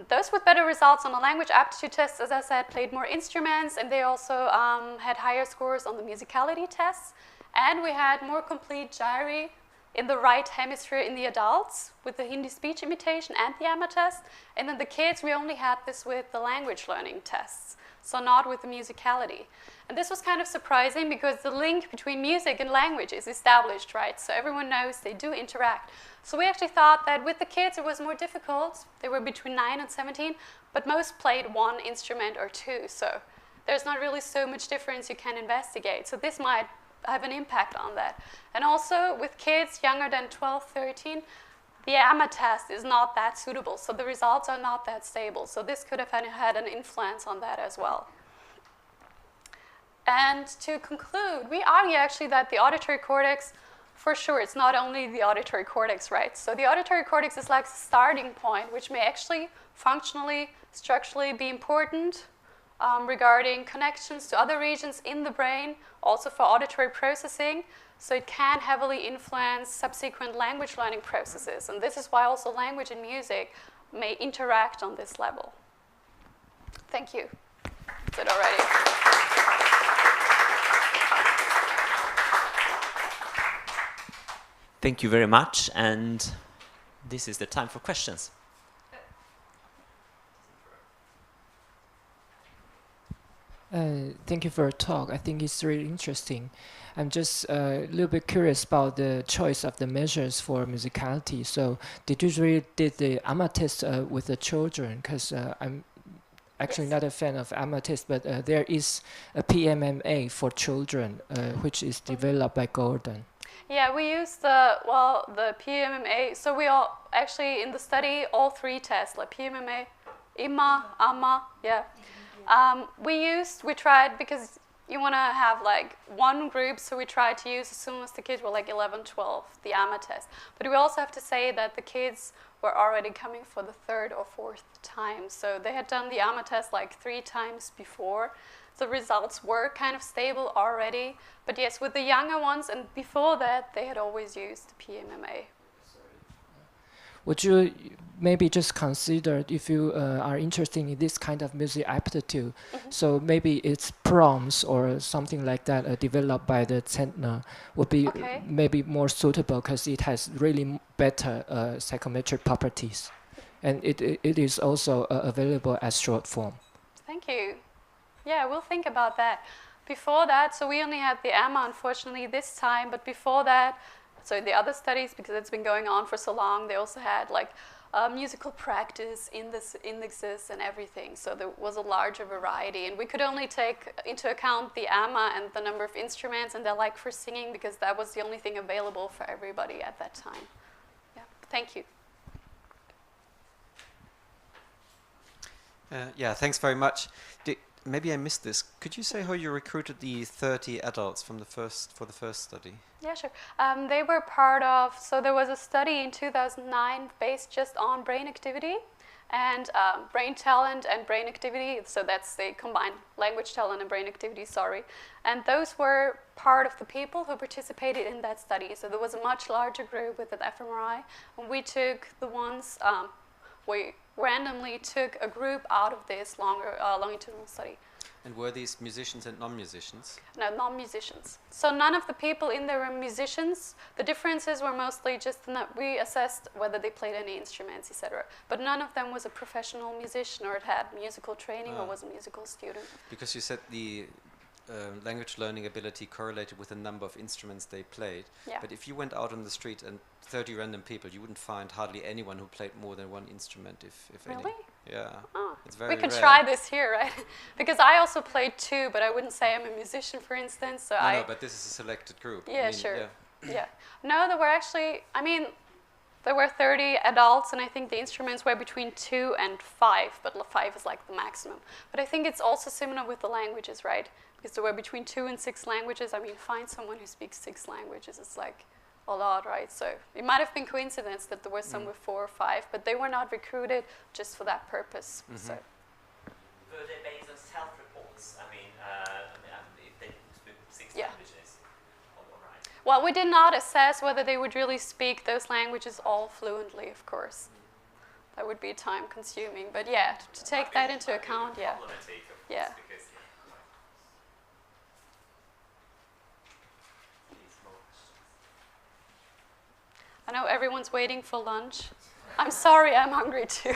Those with better results on the language aptitude tests, as I said, played more instruments, and they also had higher scores on the musicality tests. And we had more complete gyri in the right hemisphere in the adults with the Hindi speech imitation and the AMA test. And in the kids, we only had this with the language learning tests, so not with the musicality. And this was kind of surprising because the link between music and language is established, right? So everyone knows they do interact. So we actually thought that with the kids it was more difficult. They were between 9 and 17, but most played 1 instrument or 2. So there's not really so much difference you can investigate. So this might have an impact on that. And also with kids younger than 12, 13, the AMA test is not that suitable. So the results are not that stable. So this could have had an influence on that as well. And to conclude, we argue actually that the auditory cortex, for sure, it's not only the auditory cortex, right? So the auditory cortex is like a starting point, which may actually functionally, structurally be important regarding connections to other regions in the brain, also for auditory processing. So it can heavily influence subsequent language learning processes. And this is why also language and music may interact on this level. Thank you. Is it already? Thank you very much, and this is the time for questions. Thank you for your talk. I think it's really interesting. I'm just a little bit curious about the choice of the measures for musicality. So did you really did the AMA test with the children? Because I'm actually not a fan of AMA test, but there is a PMMA for children, which is developed by Gordon. Yeah, we used the PMMA. So we all actually in the study all 3 tests, like PMMA, IMA, AMA, yeah. We tried because you want to have like 1 group, so we tried to use as soon as the kids were like 11, 12, the AMA test. But we also have to say that the kids were already coming for the 3rd or 4th time. So they had done the AMA test like 3 times before. The results were kind of stable already. But yes, with the younger ones and before that, they had always used the PMMA. Would you maybe just consider if you are interested in this kind of music aptitude, so maybe it's prompts or something like that developed by the Zentner would be maybe more suitable because it has really better psychometric properties. And it is also available as short form. Thank you. Yeah, we'll think about that. Before that, so we only had the AMA, unfortunately, this time, but before that, so the other studies, because it's been going on for so long, they also had like musical practice indexes and everything. So there was a larger variety, and we could only take into account the AMA and the number of instruments and their like for singing, because that was the only thing available for everybody at that time. Yeah, thank you. Yeah, thanks very much. maybe I missed this. Could you say how you recruited the 30 adults from the first study? Yeah, sure. They were part of, so there was a study in 2009 based just on brain activity and brain talent and brain activity. So that's the combined language talent and brain activity, sorry. And those were part of the people who participated in that study. So there was a much larger group with an fMRI. And we took the ones, we randomly took a group out of this longitudinal study. And were these musicians and non-musicians? No, non-musicians. So none of the people in there were musicians. The differences were mostly just that we assessed whether they played any instruments, etc. But none of them was a professional musician or had musical training or was a musical student. Because you said the language learning ability correlated with the number of instruments they played. Yeah. But if you went out on the street and 30 random people, you wouldn't find hardly anyone who played more than one instrument, if really? any. Yeah. Oh. It's very We can rare. try this here, right? Because I also played too, but I wouldn't say I'm a musician, for instance. So no, but this is a selected group. Yeah, I mean, sure. Yeah. Yeah. No, there were actually, I mean, there were 30 adults, and I think the instruments were between 2 and 5, but 5 is like the maximum. But I think it's also similar with the languages, right? Because there were between 2 and 6 languages. I mean, find someone who speaks 6 languages. It's like a lot, right? So it might have been coincidence that there were some with 4 or 5, but they were not recruited just for that purpose. So. Were they based on self-reports? I mean, if they speak 6 languages, all right. Well, we did not assess whether they would really speak those languages all fluently, of course. That would be time-consuming, but yeah, to take that into account, yeah. Yeah. I know everyone's waiting for lunch. I'm sorry, I'm hungry too.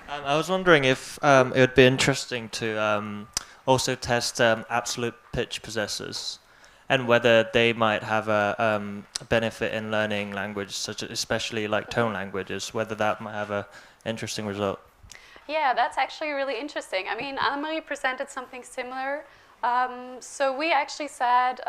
I was wondering if it would be interesting to also test absolute pitch possessors and whether they might have a benefit in learning language, such as especially like tone languages, whether that might have an interesting result. Yeah, that's actually really interesting. I mean, Anne-Marie presented something similar. So we actually said,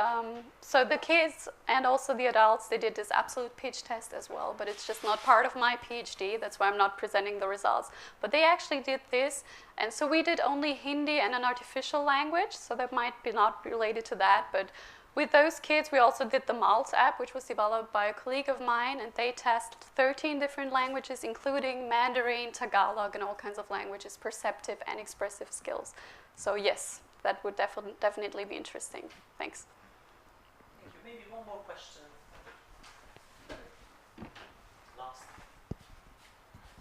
so the kids and also the adults, they did this absolute pitch test as well, but it's just not part of my PhD. That's why I'm not presenting the results. But they actually did this. And so we did only Hindi and an artificial language. So that might be not related to that. But with those kids, we also did the MALT app, which was developed by a colleague of mine. And they tested 13 different languages, including Mandarin, Tagalog, and all kinds of languages, perceptive and expressive skills. So yes. That would definitely be interesting. Thanks. Thank you. Maybe one more question. Last.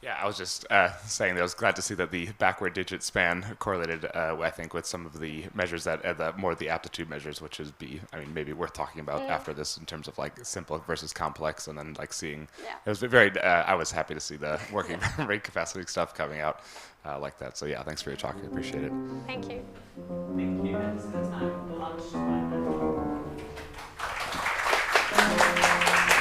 Yeah, I was just saying that I was glad to see that the backward digit span correlated, I think, with some of the measures that more of the aptitude measures, which is maybe worth talking about after this in terms of like simple versus complex, and then like seeing. Yeah. It was very. I was happy to see the working rate capacity stuff coming out like that. So yeah, thanks for your talk. I appreciate it. Thank you.